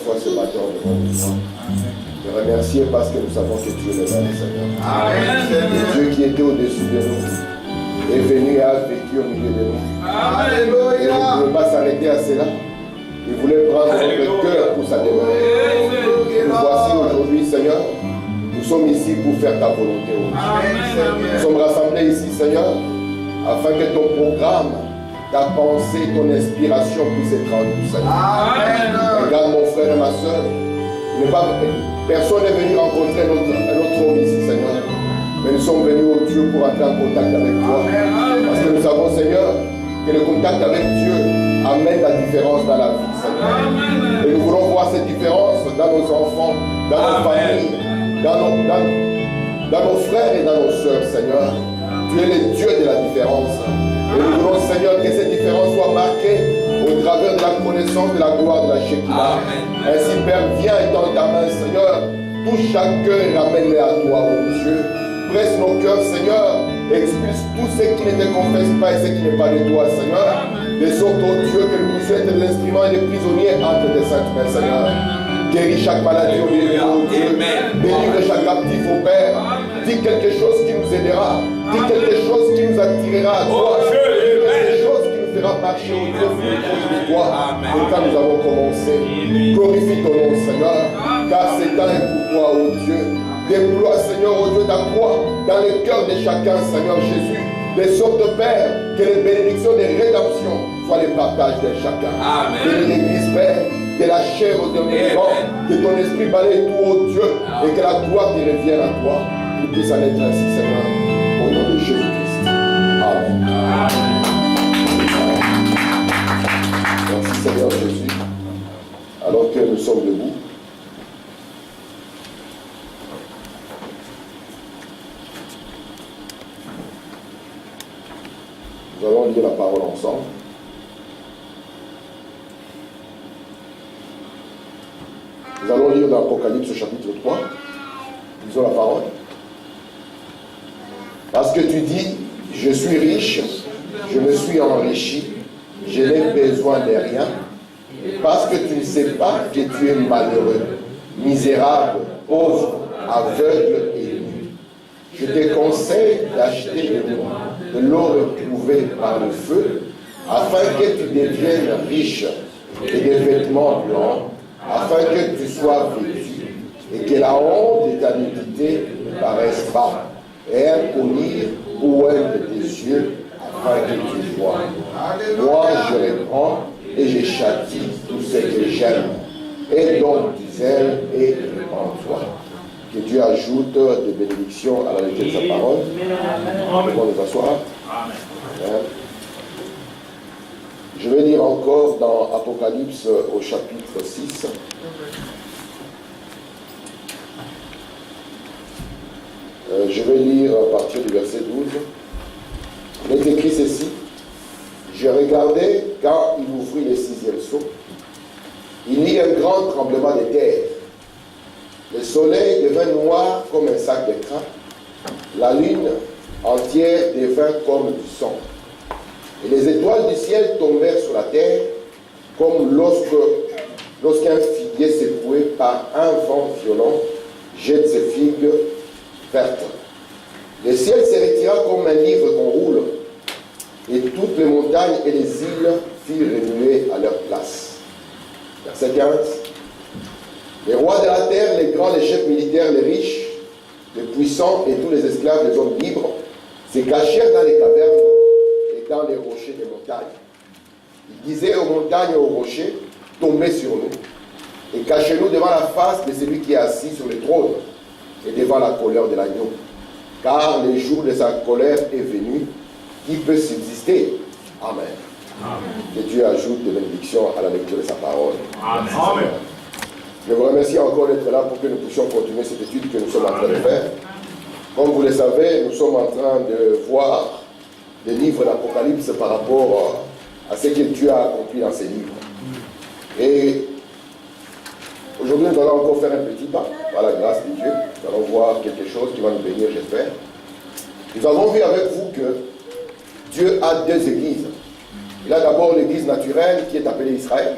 fois ce matin devant toi. Te remercier parce que nous savons que Dieu est là, Seigneur. Le Dieu qui était au-dessus de nous est venu et a vécu au milieu de nous. Et il ne voulait pas s'arrêter à cela. Il voulait prendre notre cœur pour sa demeure. Nous voici aujourd'hui, Seigneur. Nous sommes ici pour faire ta volonté. Nous sommes rassemblés ici, Seigneur, afin que ton programme, ta pensée, ton inspiration puisse être rendue, Seigneur. Regarde mon frère et ma soeur. Personne n'est venu rencontrer notre homme ici, Seigneur. Mais nous sommes venus au Dieu pour entrer en contact avec toi. Parce que nous savons, Seigneur, que le contact avec Dieu amène la différence dans la vie, Seigneur. Et nous voulons voir cette différence dans nos enfants, dans nos familles, dans nos frères et dans nos sœurs, Seigneur. Tu es le Dieu de la différence. Et nous voulons, Seigneur, que cette différence soit marquée au travers de la connaissance de la gloire de la Shekinah. Ainsi, Père, viens dans ta main, Seigneur. Touche chaque cœur et ramène-les à toi, mon Dieu. Presse nos cœurs, Seigneur. Expulse tout ce qui ne te confesse pas et ce qui n'est pas de toi, Seigneur. De sorte, oh Dieu, que nous puissions être des instruments et des prisonniers entre tes saintes mains, Seigneur. Guéris chaque maladie au milieu de nous, Dieu. Délivre chaque captif, au Père. Dis quelque chose qui nous aidera. Dis quelque chose qui nous attirera à toi. Quelque chose qui nous fera marcher au Dieu contre toi. Et quand nous avons commencé, glorifie ton nom, Seigneur. Car c'est temps pour toi, oh Dieu. Déploie, Seigneur, oh Dieu, ta croix dans le cœur de chacun, Seigneur Jésus. De sorte, Père, que les bénédictions de rédemption soient les partages de chacun. Que l'Église, Père, de la chair au dernier vivant, que ton esprit balaye tout, oh Dieu, et que la gloire te revienne à toi. Qu'il puisse en être ainsi, Seigneur, au nom de Jésus-Christ. Amen. Merci, Seigneur Jésus. Alors que nous sommes debout, nous allons lire la parole ensemble. Nous allons lire dans l'Apocalypse chapitre 3. Lisons la parole. Parce que tu dis, je suis riche, je me suis enrichi, je n'ai besoin de rien. Parce que tu ne sais pas que tu es malheureux, misérable, pauvre, aveugle et nu. Je te conseille d'acheter de l'or éprouvé par le feu, afin que tu deviennes riche, et des vêtements blancs, afin que tu sois vêtu, et que la honte de ta nudité ne paraisse pas, et un collier ou un de tes yeux, afin que tu vois. Moi, je reprends et je châtie tout ce que j'aime. Et donc, du zèle et répands-toi. Que Dieu ajoute des bénédictions à la lecture de sa parole. On va nous asseoir. Amen. Je vais lire encore dans Apocalypse au chapitre 6. Je vais lire à partir du verset 12. Il est écrit ceci. Je regardais quand il ouvrit le 6e sceau. Il y eut un grand tremblement de terre. Le soleil devint noir comme un sac de crin. La lune entière devint comme du sang. Et les étoiles du ciel tombèrent sur la terre comme lorsqu'un figuier secoué par un vent violent jette ses figues vertes. Le ciel se retira comme un livre qu'on roule, et toutes les montagnes et les îles firent remuer à leur place. Verset 15. Les rois de la terre, les grands, les chefs militaires, les riches, les puissants et tous les esclaves, les hommes libres, se cachèrent dans les cavernes et dans les rochers des montagnes. Ils disaient aux montagnes et aux rochers, tombez sur nous et cachez-nous devant la face de celui qui est assis sur le trône et devant la colère de l'agneau. Car le jour de sa colère est venu, qui peut subsister. Amen. Amen. Que Dieu ajoute des bénédictions à la lecture de sa parole. Amen. Amen. Je vous remercie encore d'être là pour que nous puissions continuer cette étude que nous sommes en train de faire. Comme vous le savez, nous sommes en train de voir des livres d'Apocalypse par rapport à ce que Dieu a accompli dans ces livres. Et aujourd'hui, nous allons encore faire un petit pas, par la grâce de Dieu. Nous allons voir quelque chose qui va nous bénir, j'espère. Nous avons vu avec vous que Dieu a deux églises. Il a d'abord l'église naturelle qui est appelée Israël.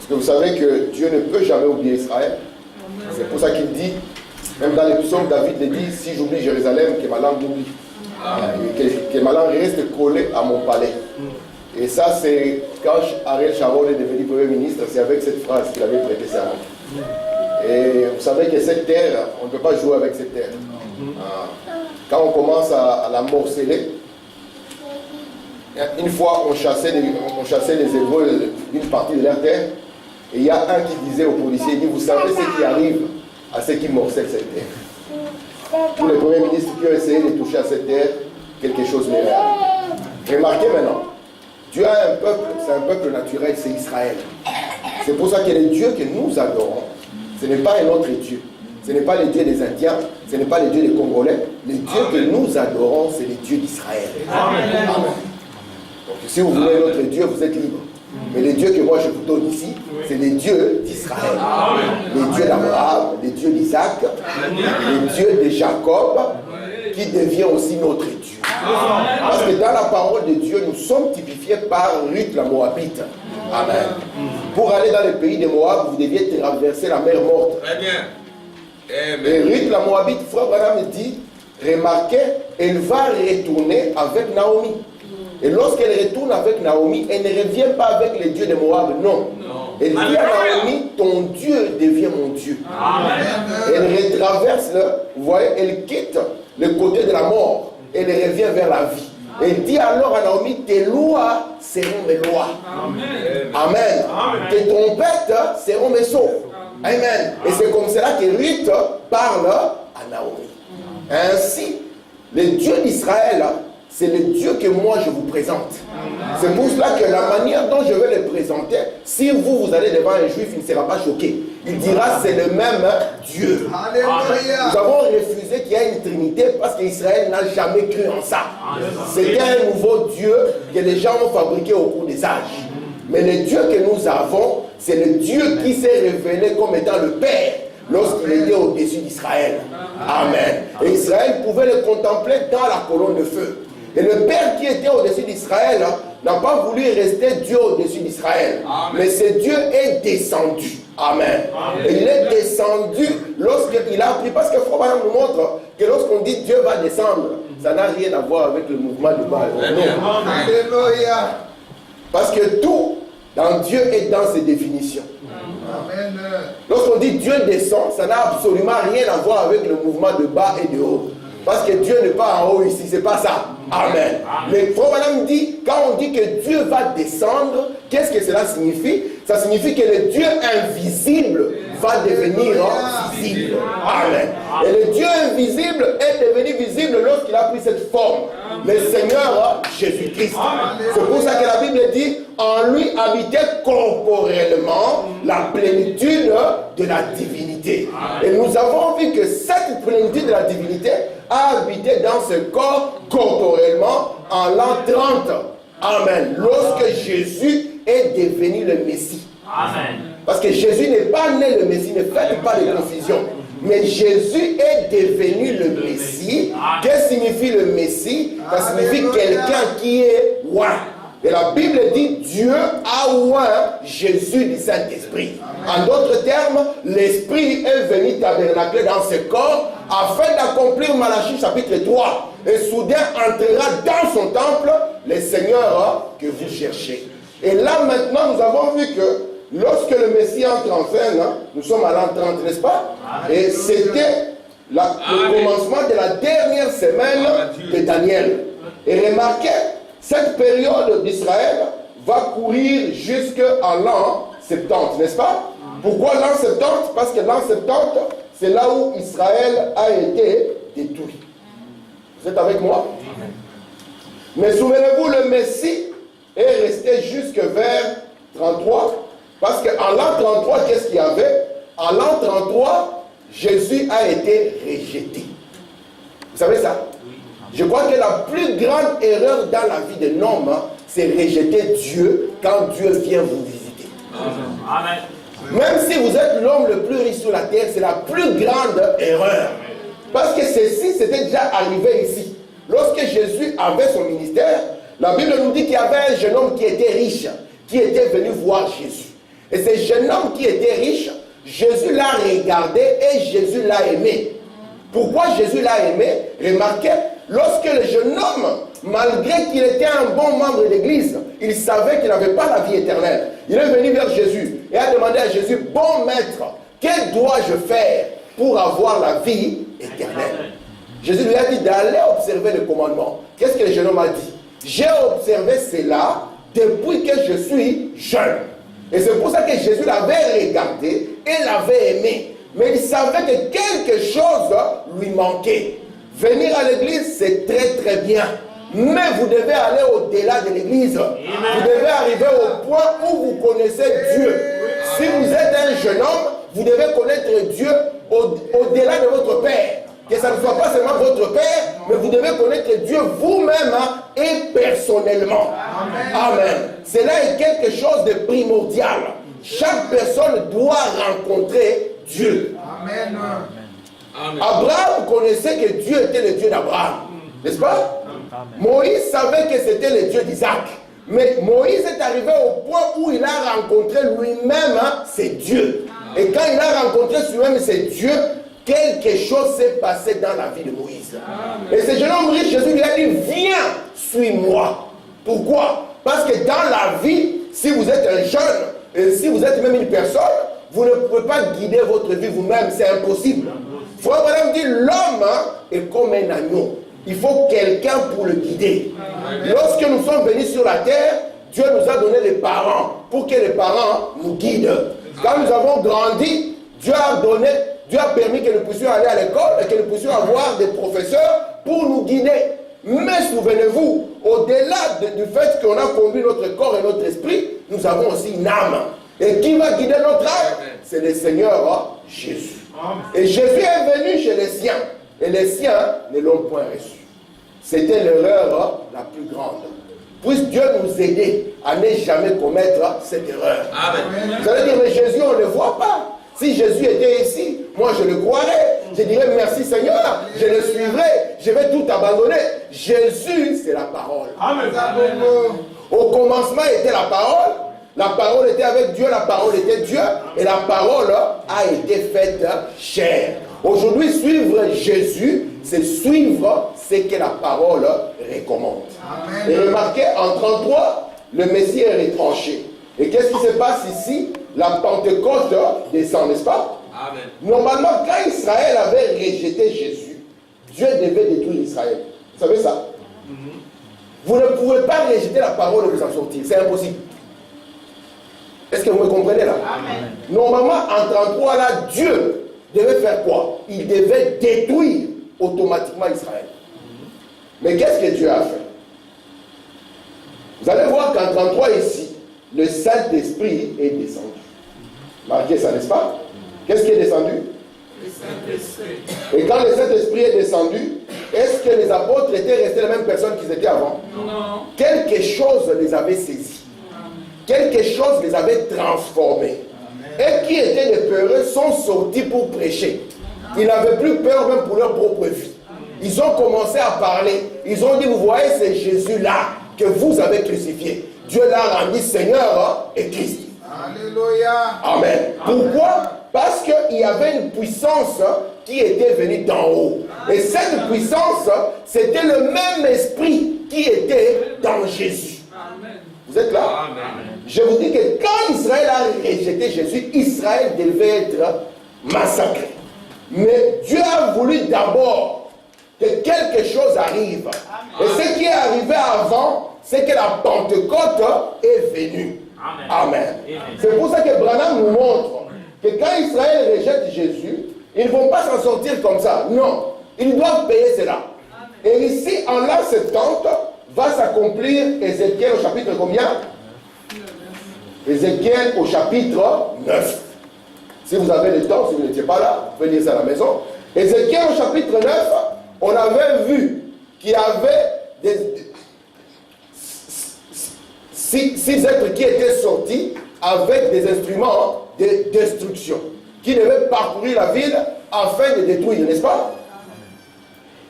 que vous savez que Dieu ne peut jamais oublier Israël. C'est pour ça qu'il dit, même dans les psaumes, David le dit, si j'oublie Jérusalem, que ma langue m'oublie. Que ma langue reste collée à mon palais. Et ça, c'est quand Ariel Sharon est devenu Premier ministre, c'est avec cette phrase qu'il avait prêté serment. Et vous savez que cette terre, on ne peut pas jouer avec cette terre. Quand on commence à la morceler, une fois on chassait les Hébreux d'une partie de leur terre, et il y a un qui disait aux policiers, il dit, vous savez ce qui arrive à ceux qui morcellent cette terre. Tous les premiers ministres qui ont essayé de toucher à cette terre, quelque chose m'est arrivé. Remarquez maintenant, Dieu a un peuple, c'est un peuple naturel, c'est Israël. C'est pour ça que le Dieu que nous adorons, ce n'est pas un autre Dieu. Ce n'est pas le Dieu des Indiens, ce n'est pas le Dieu des Congolais. Le Dieu que nous adorons, c'est le Dieu d'Israël. Amen. Donc si vous voulez notre Dieu, vous êtes libre. Mais le Dieu que moi je vous donne ici, c'est le Dieu d'Israël. Le Dieu d'Abraham, le Dieu d'Isaac, le Dieu de Jacob, qui devient aussi notre Dieu. Parce que dans la parole de Dieu, nous sommes typifiés par Ruth la Moabite. Amen. Pour aller dans le pays de Moab, vous deviez traverser la mer morte. Très bien. Et Ruth la Moabite, frère Branham dit, remarquez, elle va retourner avec Naomi. Et lorsqu'elle retourne avec Naomi, elle ne revient pas avec les dieux de Moab, non. Elle dit à Naomi, ton Dieu devient mon Dieu. Amen. Elle retraverse, vous voyez, elle quitte le côté de la mort. Elle revient vers la vie. Elle dit alors à Naomi, tes lois seront mes lois. Amen. Amen. Amen. Tes trompettes seront mes sauts. Amen. Et c'est comme cela que Ruth parle à Naomi. Ainsi, le Dieu d'Israël, c'est le Dieu que moi je vous présente. C'est pour cela que la manière dont je vais le présenter, si vous allez devant un juif, il ne sera pas choqué. Il dira c'est le même Dieu. Nous avons refusé qu'il y ait une trinité parce qu'Israël n'a jamais cru en ça. C'était un nouveau Dieu que les gens ont fabriqué au cours des âges. Mais le Dieu que nous avons, c'est le Dieu qui s'est révélé comme étant le Père lorsqu'il était au-dessus d'Israël. Amen. Et Israël pouvait le contempler dans la colonne de feu. Et le Père qui était au-dessus d'Israël n'a pas voulu rester Dieu au-dessus d'Israël. Mais ce Dieu est descendu. Amen. Et il est descendu lorsqu'il a pris. Parce que Frère Branham nous montre que lorsqu'on dit Dieu va descendre, ça n'a rien à voir avec le mouvement de Baal. Alléluia. Parce que tout dans Dieu est dans ses définitions. Amen. Lorsqu'on dit Dieu descend, ça n'a absolument rien à voir avec le mouvement de bas et de haut. Parce que Dieu n'est pas en haut ici, c'est pas ça. Amen. Mais Frère Branham dit, quand on dit que Dieu va descendre, qu'est-ce que cela signifie? Ça signifie que le Dieu invisible va devenir visible. Amen. Et le Dieu invisible est devenu visible lorsqu'il a pris cette forme. Le Seigneur Jésus-Christ. C'est pour ça que la Bible dit, en lui habitait corporellement la plénitude de la divinité. Et nous avons vu que cette plénitude de la divinité a habité dans ce corps corporellement en l'an 30. Amen. Lorsque Jésus est devenu le Messie. Amen. Parce que Jésus n'est pas né le Messie, ne faites pas de confusion. Mais Jésus est devenu le Messie. Qu'est-ce que signifie le Messie? Ça signifie quelqu'un qui est oint. Et la Bible dit Dieu a oint Jésus du Saint-Esprit. En d'autres termes, l'Esprit est venu tabernacler dans ce corps afin d'accomplir Malachie chapitre 3. Et soudain entrera dans son temple le Seigneur que vous cherchez. Et là maintenant nous avons vu que lorsque le Messie entre en scène, nous sommes à l'an 30, n'est-ce pas? Et c'était le commencement de la dernière semaine de Daniel. Et remarquez, cette période d'Israël va courir jusqu'à l'an 70, n'est-ce pas? Pourquoi l'an 70? Parce que l'an 70, c'est là où Israël a été détruit. Vous êtes avec moi? Mais souvenez-vous, le Messie est resté jusque vers 33. Parce qu'en l'an 33, qu'est-ce qu'il y avait? En l'an 33, Jésus a été rejeté. Vous savez ça? Je crois que la plus grande erreur dans la vie d'un homme, c'est rejeter Dieu quand Dieu vient vous visiter. Amen. Même si vous êtes l'homme le plus riche sur la terre, c'est la plus grande erreur. Parce que ceci, c'était déjà arrivé ici. Lorsque Jésus avait son ministère, la Bible nous dit qu'il y avait un jeune homme qui était riche, qui était venu voir Jésus. Et ce jeune homme qui était riche, Jésus l'a regardé et Jésus l'a aimé. Pourquoi Jésus l'a aimé? Remarquez, lorsque le jeune homme, malgré qu'il était un bon membre de l'église, il savait qu'il n'avait pas la vie éternelle. Il est venu vers Jésus et a demandé à Jésus, bon maître, que dois-je faire pour avoir la vie éternelle? Jésus lui a dit d'aller observer le commandement. Qu'est-ce que le jeune homme a dit? J'ai observé cela depuis que je suis jeune. Et c'est pour ça que Jésus l'avait regardé et l'avait aimé. Mais il savait que quelque chose lui manquait. Venir à l'église, c'est très très bien. Mais vous devez aller au-delà de l'église. Vous devez arriver au point où vous connaissez Dieu. Si vous êtes un jeune homme, vous devez connaître Dieu au-delà de votre Père. Que ça ne soit pas seulement votre Père, mais vous devez connaître Dieu vous-même et personnellement. Amen. Cela est quelque chose de primordial. Chaque personne doit rencontrer Dieu. Amen. Abraham connaissait que Dieu était le Dieu d'Abraham. N'est-ce pas? Moïse savait que c'était le Dieu d'Isaac. Mais Moïse est arrivé au point où il a rencontré lui-même c'est Dieu. Et quand il a rencontré lui-même c'est Dieu, quelque chose s'est passé dans la vie de Moïse. Et ce jeune homme riche, Jésus lui a dit, viens, suis-moi. Pourquoi? Parce que dans la vie, si vous êtes un jeune, et si vous êtes même une personne, vous ne pouvez pas guider votre vie vous-même, c'est impossible. Frère Branham dit, l'homme est comme un agneau. Il faut quelqu'un pour le guider. Lorsque nous sommes venus sur la terre, Dieu nous a donné les parents, pour que les parents nous guident. Quand nous avons grandi, Dieu a permis que nous puissions aller à l'école et que nous puissions avoir des professeurs pour nous guider. Mais souvenez-vous, au-delà du fait qu'on a conduit notre corps et notre esprit, nous avons aussi une âme. Et qui va guider notre âme? C'est le Seigneur Jésus. Et Jésus est venu chez les siens. Et les siens ne l'ont point reçu. C'était l'erreur la plus grande. Puisse Dieu nous aider à ne jamais commettre cette erreur. Amen. Vous allez dire, mais Jésus, on ne le voit pas. Si Jésus était ici, moi je le croirais. Je dirais merci Seigneur, je le suivrai, je vais tout abandonner. Jésus, c'est la parole. Amen. Au commencement était la parole était avec Dieu, la parole était Dieu, et la parole a été faite chair. Aujourd'hui, suivre Jésus, c'est suivre ce que la parole recommande. Amen. Et remarquez, en 33, le Messie est retranché. Et qu'est-ce qui se passe ici? La Pentecôte descend, n'est-ce pas? Amen. Normalement, quand Israël avait rejeté Jésus, Dieu devait détruire Israël. Vous savez ça? Vous ne pouvez pas rejeter la parole et vous en sortir. C'est impossible. Est-ce que vous me comprenez là? Amen. Normalement, en 33, là, Dieu devait faire quoi? Il devait détruire automatiquement Israël. Mais qu'est-ce que Dieu a fait? Vous allez voir qu'en 33 ici, le Saint-Esprit est descendu. Marquez ça, n'est-ce pas? Qu'est-ce qui est descendu? Le Saint-Esprit. Et quand le Saint-Esprit est descendu, est-ce que les apôtres étaient restés les mêmes personnes qu'ils étaient avant? Non. Quelque chose les avait saisis. Quelque chose les avait transformés. Et qui étaient des peureux sont sortis pour prêcher. Ils n'avaient plus peur même pour leur propre vie. Ils ont commencé à parler. Ils ont dit, vous voyez, c'est Jésus-là que vous avez crucifié. Dieu l'a rendu Seigneur et Christ. Alléluia. Amen. Pourquoi? Parce qu'il y avait une puissance qui était venue d'en haut. Et cette puissance, c'était le même esprit qui était dans Jésus. Vous êtes là? Amen. Je vous dis que quand Israël a rejeté Jésus, Israël devait être massacré. Mais Dieu a voulu d'abord que quelque chose arrive. Amen. Et ce qui est arrivé avant, c'est que la Pentecôte est venue. Amen. Amen. C'est pour ça que Branham nous montre que quand Israël rejette Jésus, ils ne vont pas s'en sortir comme ça. Non, ils doivent payer cela. Amen. Et ici, en l'an 70, va s'accomplir Ézéchiel au chapitre combien? Ézéchiel au chapitre 9. Si vous avez le temps, si vous n'étiez pas là, vous pouvez lire ça à la maison. Ézéchiel au chapitre 9, on avait vu qu'il y avait six êtres qui étaient sortis avec des instruments de destruction, qui devaient parcourir la ville afin de détruire, n'est-ce pas?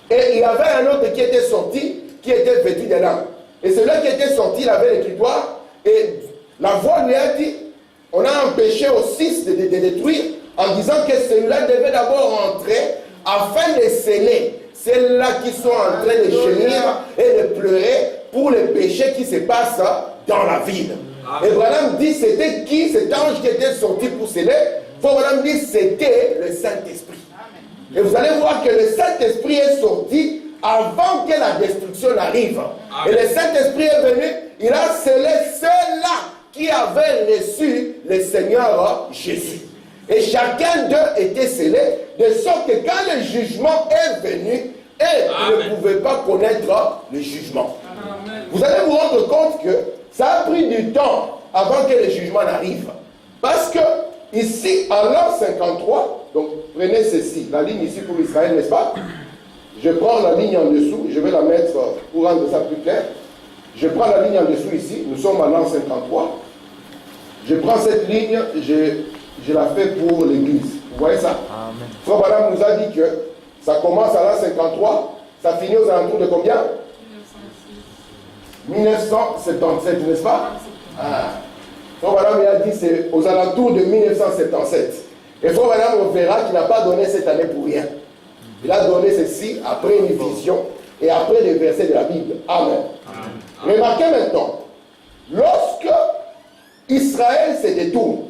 Et il y avait un autre qui était sorti, qui était vêtu de lampes. Et celui qui était sorti, il avait l'écritoire, et la voix lui a dit, on a empêché au 6 de détruire en disant que celui-là devait d'abord entrer afin de sceller celles-là qui sont en train de gémir et de pleurer pour les péchés qui se passent dans la ville. Et Branham dit, c'était qui cet ange qui était sorti pour sceller? Branham dit, c'était le Saint-Esprit. Et vous allez voir que le Saint-Esprit est sorti avant que la destruction arrive. Et le Saint-Esprit est venu, il a scellé ceux-là qui avaient reçu le Seigneur Jésus. Et chacun d'eux était scellé, de sorte que quand le jugement est venu, ils ne pouvaient pas connaître le jugement. Amen. Vous allez vous rendre compte que ça a pris du temps avant que le jugement n'arrive. Parce que ici, en l'an 53, donc prenez ceci, la ligne ici pour Israël, n'est-ce pas? Je prends la ligne en dessous, je vais la mettre pour rendre ça plus clair. Je prends la ligne en dessous ici, nous sommes en l'an 53. Je prends cette ligne, je la fais pour l'église. Vous voyez ça? Frère Branham nous a dit que ça commence à l'an 53, ça finit aux alentours de combien? 1977, n'est-ce pas? Frère Branham a dit c'est aux alentours de 1977. Et Frère Branham, on verra qu'il n'a pas donné cette année pour rien. Il a donné ceci après une vision et après les versets de la Bible. Amen. Remarquez maintenant, lorsque Israël se détourne,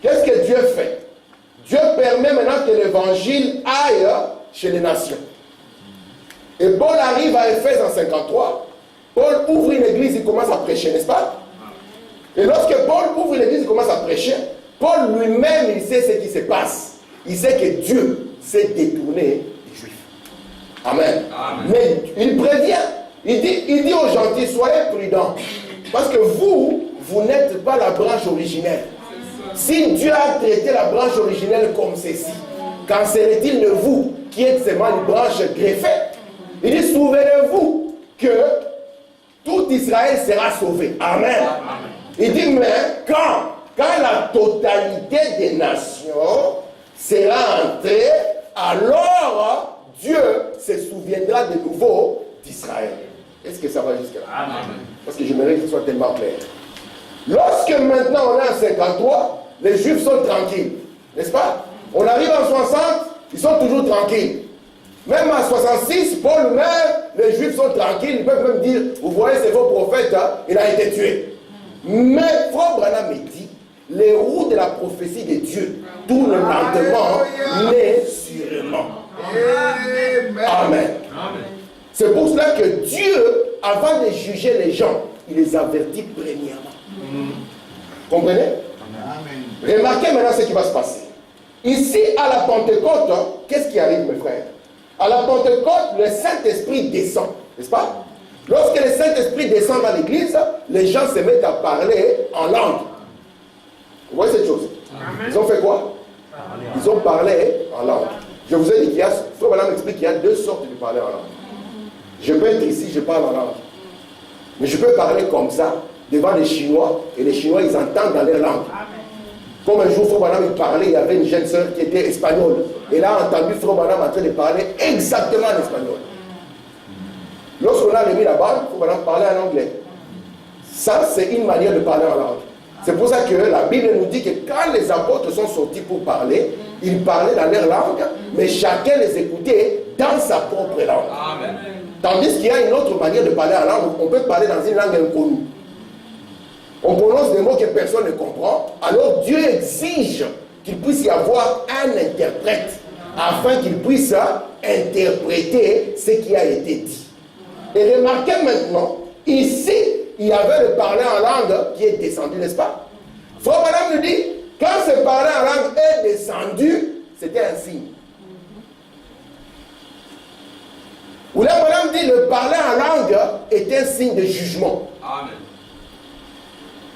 qu'est-ce que Dieu fait? Dieu permet maintenant que l'évangile aille chez les nations. Et Paul arrive à Éphèse en 53. Paul ouvre une église, il commence à prêcher, n'est-ce pas? Et lorsque Paul ouvre une église, il commence à prêcher. Paul lui-même, il sait ce qui se passe. Il sait que Dieu s'est détourné des Juifs. Amen. Amen. Mais il prévient. Il dit aux gentils, soyez prudents. Parce que vous n'êtes pas la branche originelle. Si Dieu a traité la branche originelle comme ceci, qu'en serait-il de vous qui êtes seulement une branche greffée? Il dit, souvenez-vous que tout Israël sera sauvé. Amen. Il dit, mais quand la totalité des nations sera entrée, alors Dieu se souviendra de nouveau d'Israël. Est-ce que ça va jusqu'à là? Parce que j'aimerais que ce soit tellement clair. Lorsque maintenant on est en 53, les Juifs sont tranquilles. N'est-ce pas? On arrive en 60, ils sont toujours tranquilles. Même en 66, Paul même, les Juifs sont tranquilles. Ils peuvent même dire, vous voyez, c'est vos prophètes, hein, il a été tué. Mais Frère Branham me dit, les roues de la prophétie de Dieu tournent lentement, mais sûrement. Amen. C'est pour cela que Dieu, avant de juger les gens, il les avertit premièrement. Comprenez? Amen. Remarquez maintenant ce qui va se passer. Ici, à la Pentecôte, qu'est-ce qui arrive, mes frères? À la Pentecôte, le Saint-Esprit descend, n'est-ce pas? Lorsque le Saint-Esprit descend dans l'église, les gens se mettent à parler en langue. Vous voyez cette chose? Amen. Ils ont fait quoi? Ils ont parlé en langue. Je vous ai dit qu'il y a, Frère Branham explique qu'il y a deux sortes de parler en langue. Je peux être ici, je parle en langue. Mais je peux parler comme ça, devant les Chinois, et les Chinois, ils entendent dans leur langue. Comme un jour, Frère Branham parlait, il y avait une jeune sœur qui était espagnole. Elle a entendu Frère Branham en train de parler exactement en espagnol. Lorsqu'on a remis la balle, Frère Branham parlait en anglais. Ça, c'est une manière de parler en langue. C'est pour ça que la Bible nous dit que quand les apôtres sont sortis pour parler, ils parlaient dans leur langue, mais chacun les écoutait dans sa propre langue. Amen. Tandis qu'il y a une autre manière de parler en langue, on peut parler dans une langue inconnue. On prononce des mots que personne ne comprend, alors Dieu exige qu'il puisse y avoir un interprète, afin qu'il puisse interpréter ce qui a été dit. Et remarquez maintenant, ici, il y avait le parler en langue qui est descendu, n'est-ce pas? Frère Branham nous dit, quand ce parler en langue est descendu, c'était un signe. Frère Branham dit, le parler en langue est un signe de jugement. Amen.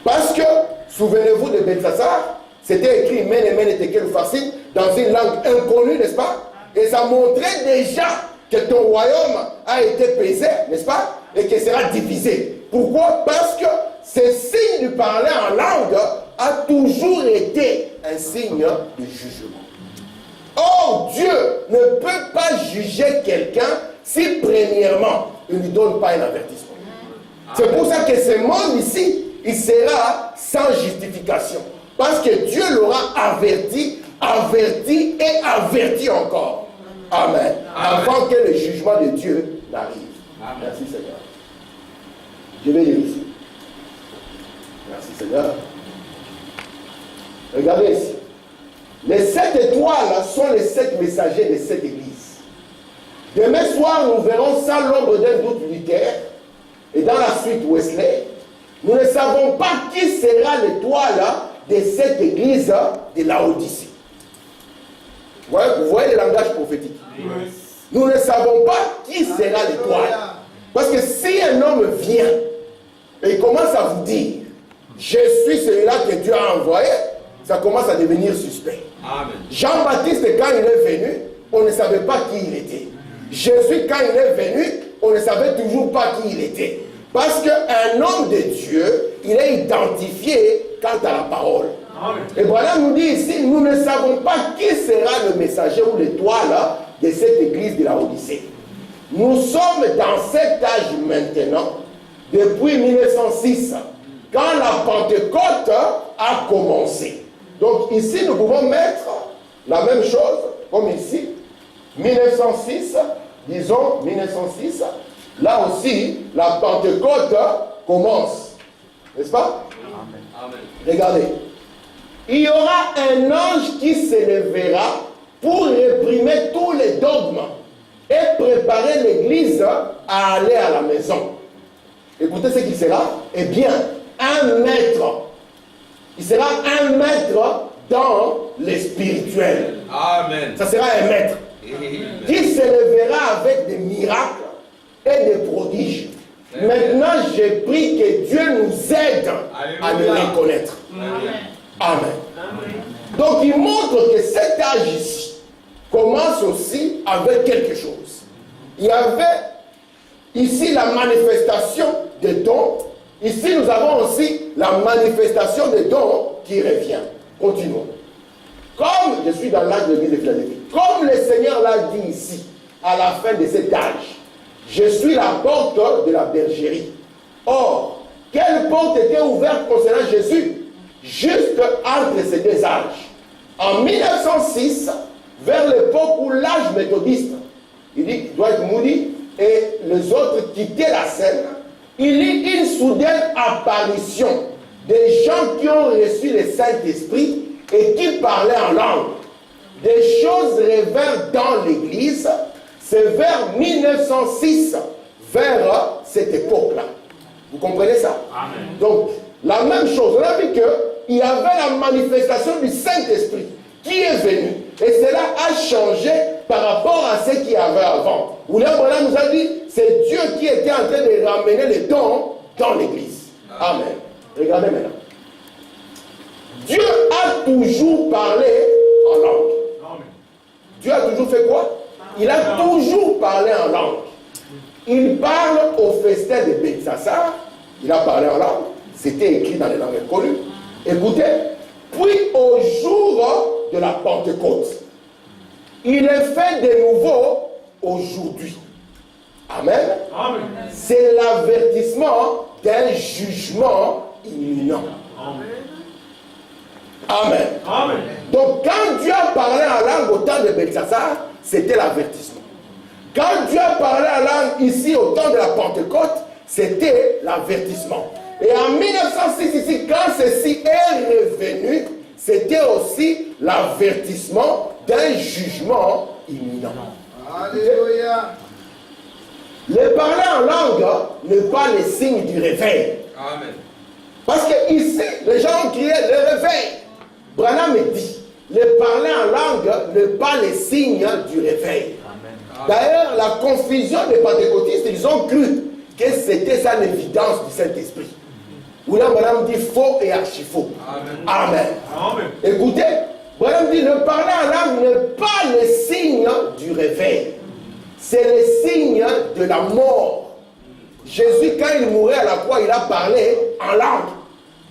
Parce que, souvenez-vous de Belsassar, c'était écrit Mene Mene Tekel Farsi dans une langue inconnue, n'est-ce pas? Et ça montrait déjà que ton royaume a été pesé, n'est-ce pas? Et qu'il sera divisé. Pourquoi? Parce que ce signe du parler en langue a toujours été un signe de jugement. Or, Dieu ne peut pas juger quelqu'un si premièrement, il ne lui donne pas un avertissement. C'est pour ça que ce monde ici, il sera sans justification. Parce que Dieu l'aura averti, averti et averti encore. Amen. Avant que le jugement de Dieu n'arrive. Merci Seigneur. Je vais lire ici. Merci Seigneur. Regardez ici. Les 7 étoiles sont les 7 messagers de cette église. Demain soir, nous verrons ça l'ombre d'un doute Luther. Et dans la suite Wesley. Nous ne savons pas qui sera l'étoile de cette église de Laodicée. Vous voyez le langage prophétique. Nous ne savons pas qui sera l'étoile. Parce que si un homme vient et il commence à vous dire « Je suis celui-là que Dieu a envoyé », ça commence à devenir suspect. Jean-Baptiste, quand il est venu, on ne savait pas qui il était. Jésus, quand il est venu, on ne savait toujours pas qui il était. Parce qu'un homme de Dieu, il est identifié quant à la parole. Amen. Et voilà, nous dit ici, nous ne savons pas qui sera le messager ou l'étoile de cette église de la Odyssée. Nous sommes dans cet âge maintenant, depuis 1906, quand la Pentecôte a commencé. Donc ici, nous pouvons mettre la même chose, comme ici, 1906, disons 1906, là aussi, la Pentecôte commence. N'est-ce pas? Amen. Regardez. Il y aura un ange qui s'élèvera pour réprimer tous les dogmes et préparer l'église à aller à la maison. Écoutez ce qu'il sera. Eh bien, un maître. Il sera un maître dans les spirituels. Amen. Ça sera un maître. Qui s'élèvera avec des miracles et des prodiges. Maintenant, j'ai pris que Dieu nous aide à le reconnaître. Amen. Donc, il montre que cet âge ici commence aussi avec quelque chose. Il y avait ici la manifestation des dons. Ici, nous avons aussi la manifestation des dons qui revient. Continuons. Comme je suis dans l'âge de l'église de Philadelphie, comme le Seigneur l'a dit ici, à la fin de cet âge, je suis la porte de la bergerie. Or, quelle porte était ouverte concernant Jésus? Juste entre ces deux âges. En 1906, vers l'époque où l'âge méthodiste, il dit, Dwight Moody et les autres quittaient la scène, il y a une soudaine apparition des gens qui ont reçu le Saint-Esprit et qui parlaient en langue. Des choses revinrent dans l'Église. C'est vers 1906, vers cette époque-là. Vous comprenez ça? Amen. Donc, la même chose. On a vu qu'il y avait la manifestation du Saint-Esprit qui est venu. Et cela a changé par rapport à ce qu'il y avait avant. William Branham nous a dit, c'est Dieu qui était en train de ramener les dons dans l'Église. Amen. Regardez maintenant. Dieu a toujours parlé en langue. Amen. Dieu a toujours fait quoi? Il a toujours parlé en langue. Il parle au festin de Bethsaida. Il a parlé en langue. C'était écrit dans les langues connues. Écoutez. Puis au jour de la Pentecôte, il est fait de nouveau aujourd'hui. Amen. Amen. C'est l'avertissement d'un jugement imminent. Amen. Amen. Amen. Donc quand Dieu a parlé en langue au temps de Bethsaida, c'était l'avertissement. Quand Dieu a parlé en langue ici au temps de la Pentecôte, c'était l'avertissement. Et en 1906 ici, quand ceci est revenu, c'était aussi l'avertissement d'un jugement imminent. Alléluia. Le parler en langue n'est pas le signe du réveil. Amen. Parce que ici, les gens criaient le réveil. Branham me dit, le parler en langue n'est pas le signe du réveil. D'ailleurs, la confusion des pentecôtistes, ils ont cru que c'était ça l'évidence du Saint-Esprit. William Branham dit faux et archi-faux. Amen. Amen. Amen. Écoutez, Branham dit le parler en langue n'est pas le signe du réveil. C'est le signe de la mort. Jésus, quand il mourait à la croix, il a parlé en langue.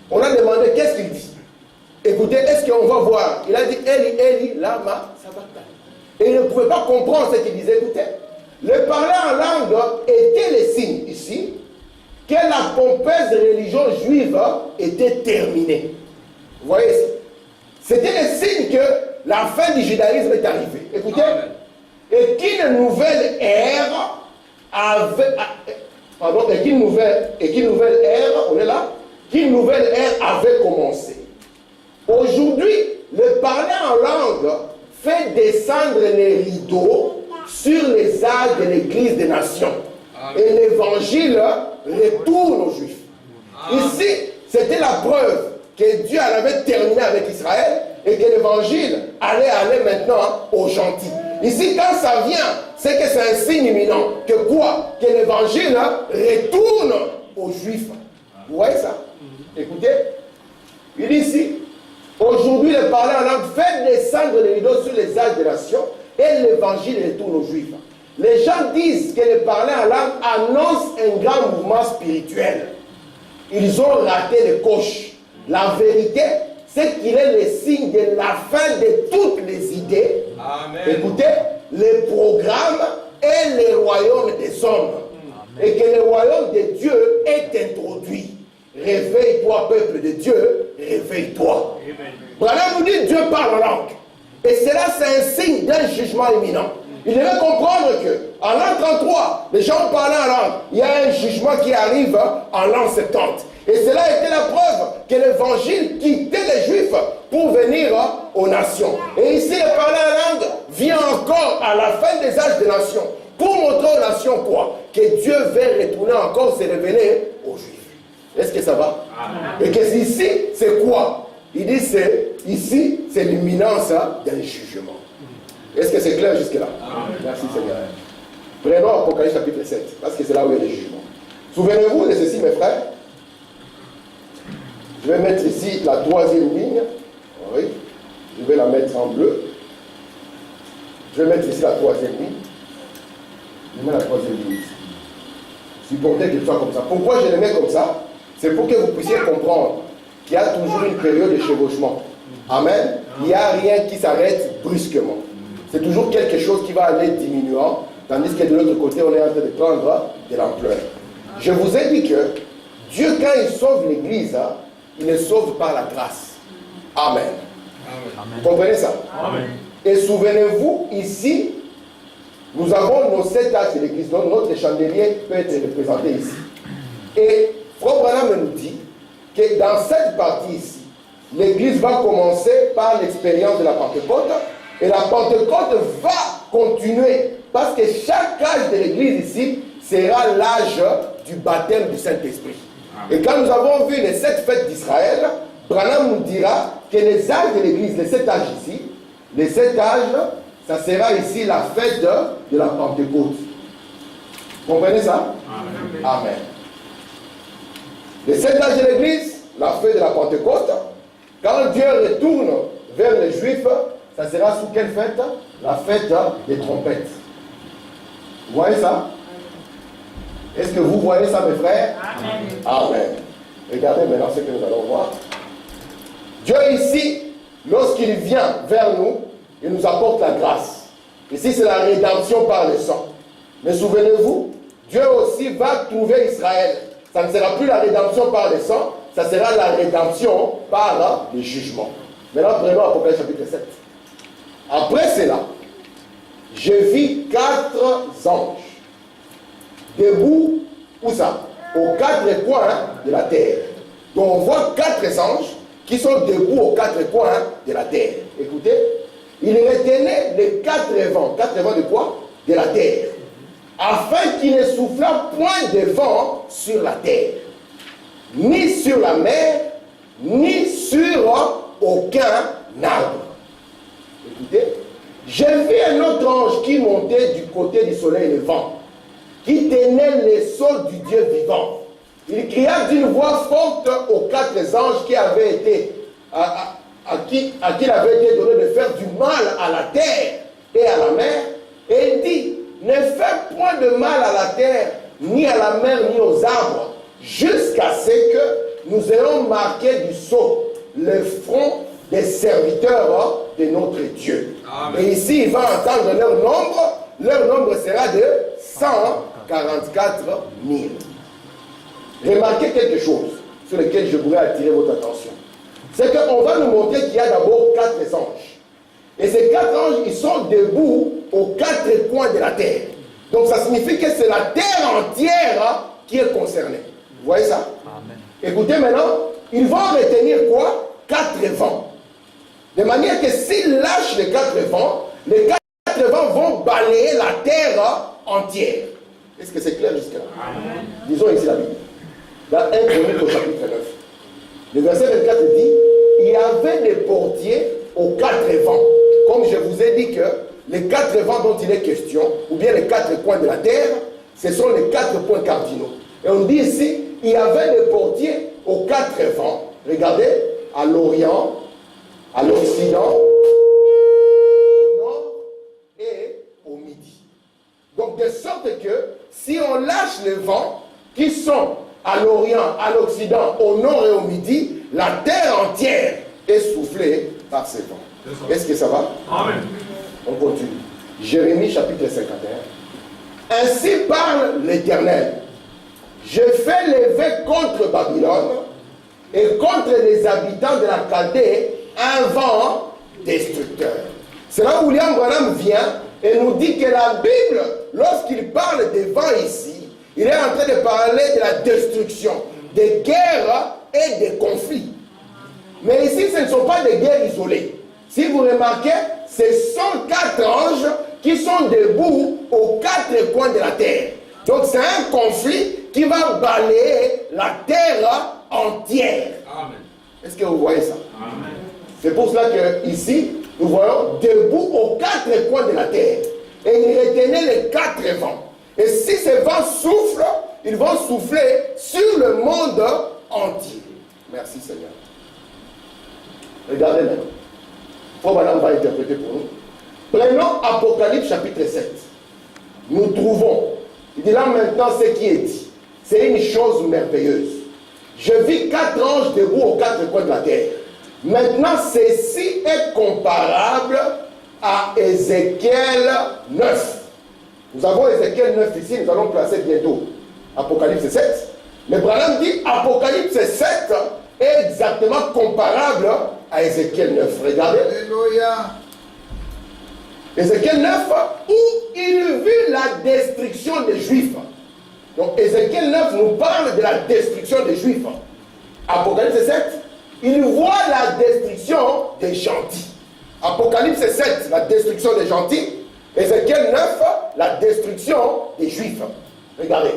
On a demandé qu'est-ce qu'il dit. Écoutez, est-ce qu'on va voir? Il a dit Eli, Eli, lama sabachthani. Et il ne pouvait pas comprendre ce qu'il disait. Écoutez, le parler en langue était le signe ici que que la pompeuse religion juive était terminée. Vous voyez, c'était le signe que la fin du judaïsme est arrivée. Écoutez, et qu'une nouvelle ère avait, pardon, et qu'une nouvelle ère, on est là, qu'une nouvelle ère avait commencé. Aujourd'hui, le parler en langue fait descendre les rideaux sur les âges de l'Église des nations. Et l'évangile retourne aux Juifs. Ici, c'était la preuve que Dieu avait terminé avec Israël et que l'évangile allait aller maintenant aux gentils. Ici, quand ça vient, c'est que c'est un signe imminent. Que quoi? Que l'évangile retourne aux Juifs. Vous voyez ça? Écoutez, il dit ici, aujourd'hui, le parler en langue fait descendre les rideaux sur les âges des nations et l'évangile retourne aux Juifs. Les gens disent que le parler en langue annonce un grand mouvement spirituel. Ils ont raté le coche. La vérité, c'est qu'il est le signe de la fin de toutes les idées. Amen. Écoutez, les programmes et le royaume des hommes. Et que le royaume de Dieu est introduit. Réveille-toi, peuple de Dieu, réveille-toi. Branham nous dit Dieu parle en langue. Et cela, c'est un signe d'un jugement imminent. Il devait comprendre que, en l'an 33, les gens parlaient en langue. Il y a un jugement qui arrive en l'an 70. Et cela était la preuve que l'évangile quittait les Juifs pour venir aux nations. Et ici, le parler en langue vient encore à la fin des âges des nations. Pour montrer aux nations quoi? Que Dieu veut retourner encore se révéler aux Juifs. Est-ce que ça va? Amen. Et que ici, c'est quoi? Il dit, ici, c'est l'imminence d'un jugement. Est-ce que c'est clair jusque-là? Merci Seigneur. Prenons Apocalypse chapitre 7, parce que c'est là où il y a le jugement. Souvenez-vous de ceci, mes frères. Je vais mettre ici la troisième ligne. Oui. Je vais la mettre en bleu. Je vais mettre ici la troisième ligne. Je mets la troisième ligne ici. Supportez qu'il soit comme ça. Pourquoi je le mets comme ça? C'est pour que vous puissiez comprendre qu'il y a toujours une période de chevauchement. Amen. Il n'y a rien qui s'arrête brusquement. C'est toujours quelque chose qui va aller diminuant, tandis que de l'autre côté, on est en train de prendre de l'ampleur. Je vous ai dit que Dieu, quand il sauve l'Église, il le sauve par la grâce. Amen. Amen. Vous comprenez ça? Amen. Et souvenez-vous, ici, nous avons nos 7 âges de l'Église, donc notre chandelier peut être représenté ici. Et Frère Branham nous dit que dans cette partie ici, l'Église va commencer par l'expérience de la Pentecôte, et la Pentecôte va continuer, parce que chaque âge de l'Église ici sera l'âge du baptême du Saint-Esprit. Et quand nous avons vu les 7 fêtes d'Israël, Branham nous dira que les âges de l'Église, les 7 âges ici, les 7 âges, ça sera ici la fête de la Pentecôte. Vous comprenez ça? Amen. Amen. Les 7 âges de l'Église, la fête de la Pentecôte, quand Dieu retourne vers les Juifs, ça sera sous quelle fête? La fête des trompettes. Vous voyez ça? Est-ce que vous voyez ça, mes frères? Amen. Amen. Regardez maintenant ce que nous allons voir. Dieu ici, lorsqu'il vient vers nous, il nous apporte la grâce. Ici, c'est la rédemption par le sang. Mais souvenez-vous, Dieu aussi va trouver Israël. Ça ne sera plus la rédemption par le sang, ça sera la rédemption par le jugement. Maintenant, prenons Apocalypse chapitre 7. Après cela, je vis 4 anges debout, où ça? Aux 4 coins de la terre. Donc on voit 4 anges qui sont debout aux 4 coins de la terre. Écoutez, ils retenaient les 4 vents. 4 vents de quoi? De la terre. Afin qu'il ne soufflât point de vent sur la terre, ni sur la mer, ni sur aucun arbre. Écoutez, j'ai vu un autre ange qui montait du côté du soleil levant, qui tenait les sceaux du Dieu vivant. Il cria d'une voix forte aux 4 anges qui avaient été, à qui il avait été donné de faire du mal à la terre et à la mer, et il dit, ne fais point de mal à la terre, ni à la mer, ni aux arbres, jusqu'à ce que nous ayons marqué du sceau le front des serviteurs de notre Dieu. Amen. Et ici, il va entendre leur nombre. Leur nombre sera de 144 000. remarquez quelque chose sur lequel je voudrais attirer votre attention. C'est qu'on va nous montrer qu'il y a d'abord 4 anges. Et ces 4 anges, ils sont debout aux 4 coins de la terre. Donc ça signifie que c'est la terre entière qui est concernée. Vous voyez ça? Amen. Écoutez maintenant, ils vont retenir quoi? 4 vents. De manière que s'ils lâchent les 4 vents vont balayer la terre entière. Est-ce que c'est clair jusque-là? Disons ici la Bible. Dans 1 Chronique au chapitre 9. Le verset 24 dit, il y avait des portiers aux 4 vents. Comme je vous ai dit que les 4 vents dont il est question, ou bien les 4 coins de la terre, ce sont les 4 points cardinaux. Et on dit ici, il y avait des portiers aux 4 vents. Regardez, à l'Orient, à l'Occident, au Nord et au Midi. Donc de sorte que si on lâche les vents qui sont à l'Orient, à l'Occident, au Nord et au Midi, la terre entière est soufflée par ces vents. Est-ce que ça va? Amen. On continue. Jérémie chapitre 51. Ainsi parle l'Éternel. Je fais lever contre Babylone et contre les habitants de la Chaldée un vent destructeur. C'est là où William Branham vient et nous dit que la Bible, lorsqu'il parle des vents ici, il est en train de parler de la destruction, des guerres et des conflits. Mais ici, ce ne sont pas des guerres isolées. Si vous remarquez, ce sont 4 anges qui sont debout aux 4 coins de la terre. Donc c'est un conflit qui va balayer la terre entière. Amen. Est-ce que vous voyez ça? Amen. C'est pour cela que ici, nous voyons debout aux 4 coins de la terre. Et il retenait les 4 vents. Et si ces vents soufflent, ils vont souffler sur le monde entier. Merci Seigneur. Regardez maintenant. Frère Madame va interpréter pour nous. Prenons Apocalypse chapitre 7. Nous trouvons, il dit là maintenant ce qui est dit. C'est une chose merveilleuse. Je vis 4 anges debout aux 4 coins de la terre. Maintenant, ceci est comparable à Ézéchiel 9. Nous avons Ézéchiel 9 ici, nous allons placer bientôt Apocalypse 7. Mais Branham dit Apocalypse 7 est exactement comparable à Ézéchiel 9. Regardez. Alléluia. Ézéchiel 9, où il vit la destruction des Juifs. Donc Ézéchiel 9 nous parle de la destruction des Juifs. Apocalypse 7, il voit la destruction des gentils. Apocalypse 7, la destruction des gentils. Ézéchiel 9, la destruction des Juifs. Regardez.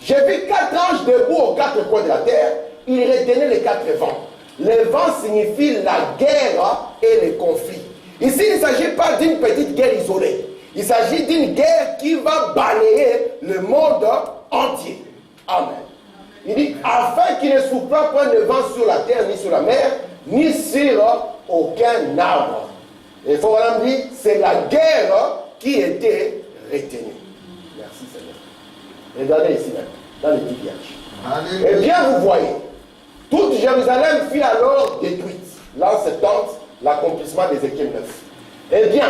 J'ai vu 4 anges debout aux 4 coins de la terre. Ils retenaient les 4 vents. Les vents signifient la guerre et les conflits. Ici, il ne s'agit pas d'une petite guerre isolée. Il s'agit d'une guerre qui va balayer le monde entier. Amen. Il dit, afin qu'il ne souffle pas point de vent sur la terre, ni sur la mer, ni sur aucun arbre. Et il faut vraiment dire, c'est la guerre qui était retenue. Merci Seigneur. Regardez ici même, dans les petits villages. Eh bien, vous voyez, toute Jérusalem fut alors détruite. L'an 70, l'accomplissement d'Ézéchiel 9. Eh bien,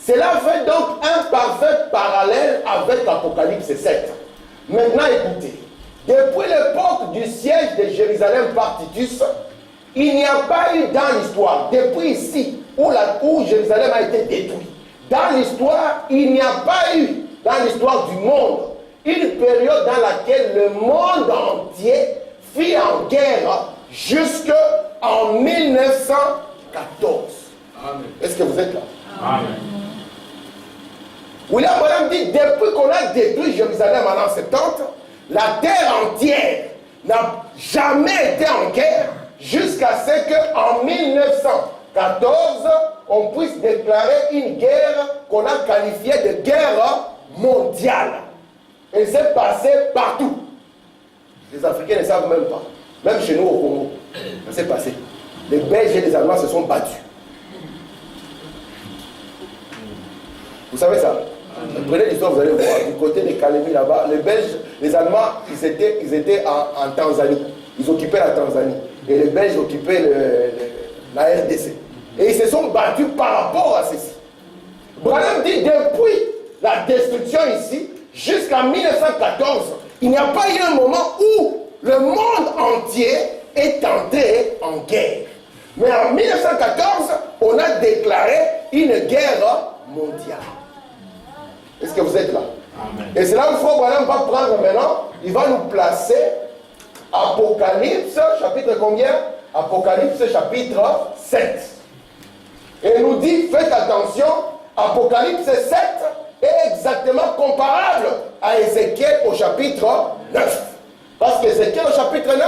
cela fait donc un parfait parallèle avec Apocalypse 7. Maintenant, écoutez. Depuis l'époque du siège de Jérusalem par Titus, il n'y a pas eu dans l'histoire, depuis ici, où Jérusalem a été détruit, dans l'histoire, il n'y a pas eu, dans l'histoire du monde, une période dans laquelle le monde entier fut en guerre jusqu'en 1914. Amen. Est-ce que vous êtes là? Amen. William Branham dit, depuis qu'on a détruit Jérusalem en l'an 70, la terre entière n'a jamais été en guerre jusqu'à ce qu'en 1914, on puisse déclarer une guerre qu'on a qualifiée de guerre mondiale. Elle s'est passée partout. Les Africains ne savent même pas. Même chez nous au Congo, ça s'est passé. Les Belges et les Allemands se sont battus. Vous savez ça? Prenez l'histoire, vous allez voir. Du côté des Calémie là-bas, les Belges, les Allemands, ils étaient en Tanzanie. Ils occupaient la Tanzanie. Et les Belges occupaient la RDC. Et ils se sont battus par rapport à ceci. Branham dit, depuis la destruction ici, jusqu'en 1914, il n'y a pas eu un moment où le monde entier est entré en guerre. Mais en 1914, on a déclaré une guerre mondiale. Est-ce que vous êtes là? Amen. Et c'est là où Frère Branham va prendre maintenant, il va nous placer Apocalypse, chapitre combien? Apocalypse, chapitre 7. Et il nous dit, faites attention, Apocalypse 7 est exactement comparable à Ézéchiel au chapitre 9. Parce qu'Ézéchiel au chapitre 9,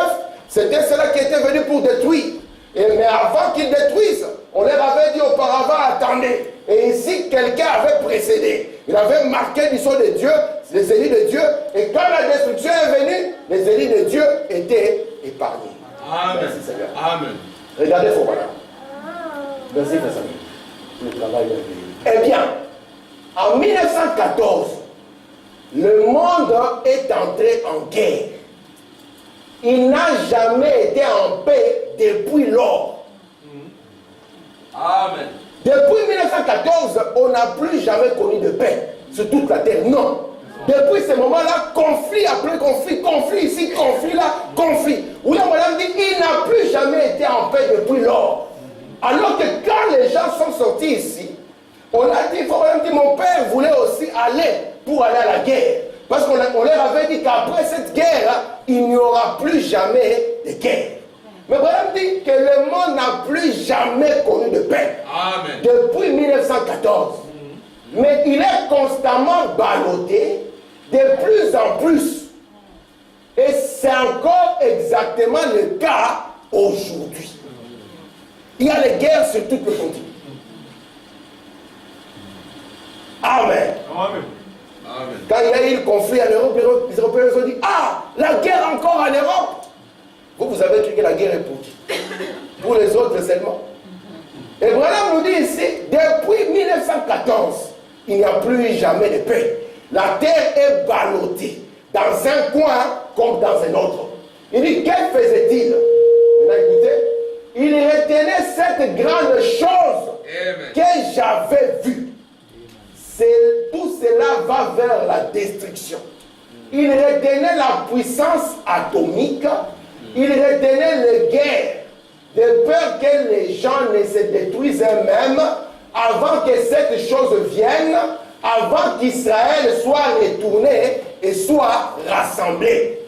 c'était cela qui était venu pour détruire. Mais avant qu'ils détruisent, on leur avait dit auparavant, attendez. Et ici, quelqu'un avait précédé. Il avait marqué du sang de Dieu, les élus de Dieu. Et quand la destruction est venue, les élus de Dieu étaient épargnés. Amen. Merci Seigneur. Amen. Regardez, faut voilà. Merci, mes amis. Le travail est payé. Eh bien, en 1914, le monde est entré en guerre. Il n'a jamais été en paix depuis lors. Amen. Depuis 1914, on n'a plus jamais connu de paix sur toute la terre. Non. Depuis ce moment-là, conflit après conflit, conflit ici, conflit là, conflit. William Branham dit il n'a plus jamais été en paix depuis lors. Alors que quand les gens sont sortis ici, on a dit, mon père voulait aussi aller pour aller à la guerre. Parce qu'on leur avait dit qu'après cette guerre, il n'y aura plus jamais de guerre. Mais Branham dit que le monde n'a plus jamais connu de paix. Amen. Depuis 1914. Mais il est constamment ballotté de plus en plus. Et c'est encore exactement le cas aujourd'hui. Il y a les guerres sur tout le continent. Amen. Amen. Amen. Quand il y a eu le conflit en Europe, les Européens ont dit, ah, la guerre encore en Europe. Vous avez cru que la guerre est pour qui? Pour les autres seulement. Et Branham nous dit ici, depuis 1914, il n'y a plus jamais de paix. La terre est ballottée dans un coin comme dans un autre. Il dit, qu'est-ce faisait-il? Maintenant écoutez, il retenait cette grande chose que j'avais vue. Tout cela va vers la destruction. Il retenait la puissance atomique, il retenait les guerres, de peur que les gens ne se détruisent eux-mêmes avant que cette chose vienne, avant qu'Israël soit retourné et soit rassemblé.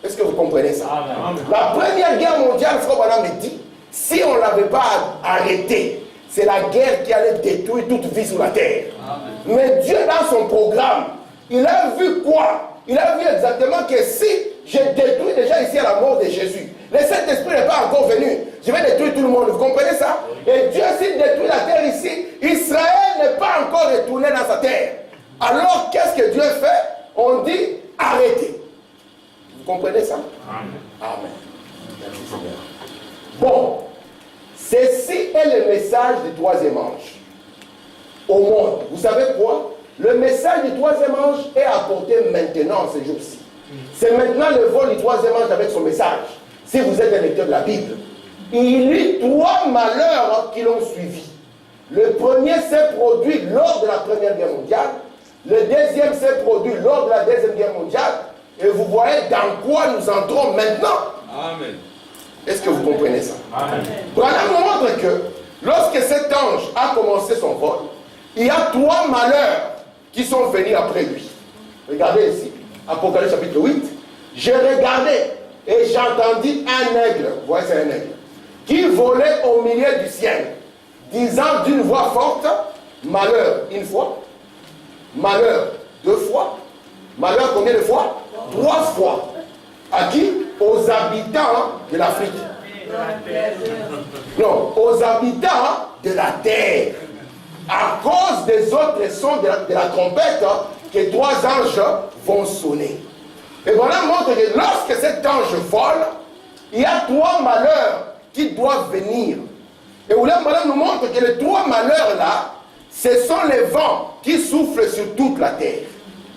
Est-ce que vous comprenez ça? Amen. La première guerre mondiale, Frère Branham me dit, si on ne l'avait pas arrêtée, c'est la guerre qui allait détruire toute vie sur la terre. Amen. Mais Dieu, dans son programme, il a vu quoi? Il a vu exactement que si je détruis déjà ici à la mort de Jésus, le Saint-Esprit n'est pas encore venu, je vais détruire tout le monde. Vous comprenez ça? Et Dieu, s'il détruit la terre ici, Israël n'est pas encore retourné dans sa terre. Alors, qu'est-ce que Dieu fait? On dit arrêtez. Vous comprenez ça? Amen. Amen. Merci Seigneur. Bon. Ceci est le message du troisième ange au monde. Vous savez quoi? Le message du troisième ange est apporté maintenant, ces jours-ci. C'est maintenant le vol du troisième ange avec son message. Si vous êtes un lecteur de la Bible, il y a 3 malheurs qui l'ont suivi. Le premier s'est produit lors de la Première Guerre mondiale. Le deuxième s'est produit lors de la Deuxième Guerre mondiale. Et vous voyez dans quoi nous entrons maintenant. Amen. Est-ce que vous comprenez ça? Amen. Branham nous montre que lorsque cet ange a commencé son vol, il y a 3 malheurs qui sont venus après lui. Regardez ici, Apocalypse chapitre 8. J'ai regardé et j'entendis un aigle, vous voyez c'est un aigle, qui volait au milieu du ciel, disant d'une voix forte, malheur une fois, malheur 2 fois, malheur combien de fois? 3 fois. À qui? Aux habitants de l'Afrique. Non, aux habitants de la terre. À cause des autres sons de la trompette que 3 anges vont sonner. Et voilà montre que lorsque cet ange vole, il y a 3 malheurs qui doivent venir. Et voilà nous montre que les 3 malheurs là, ce sont les vents qui soufflent sur toute la terre.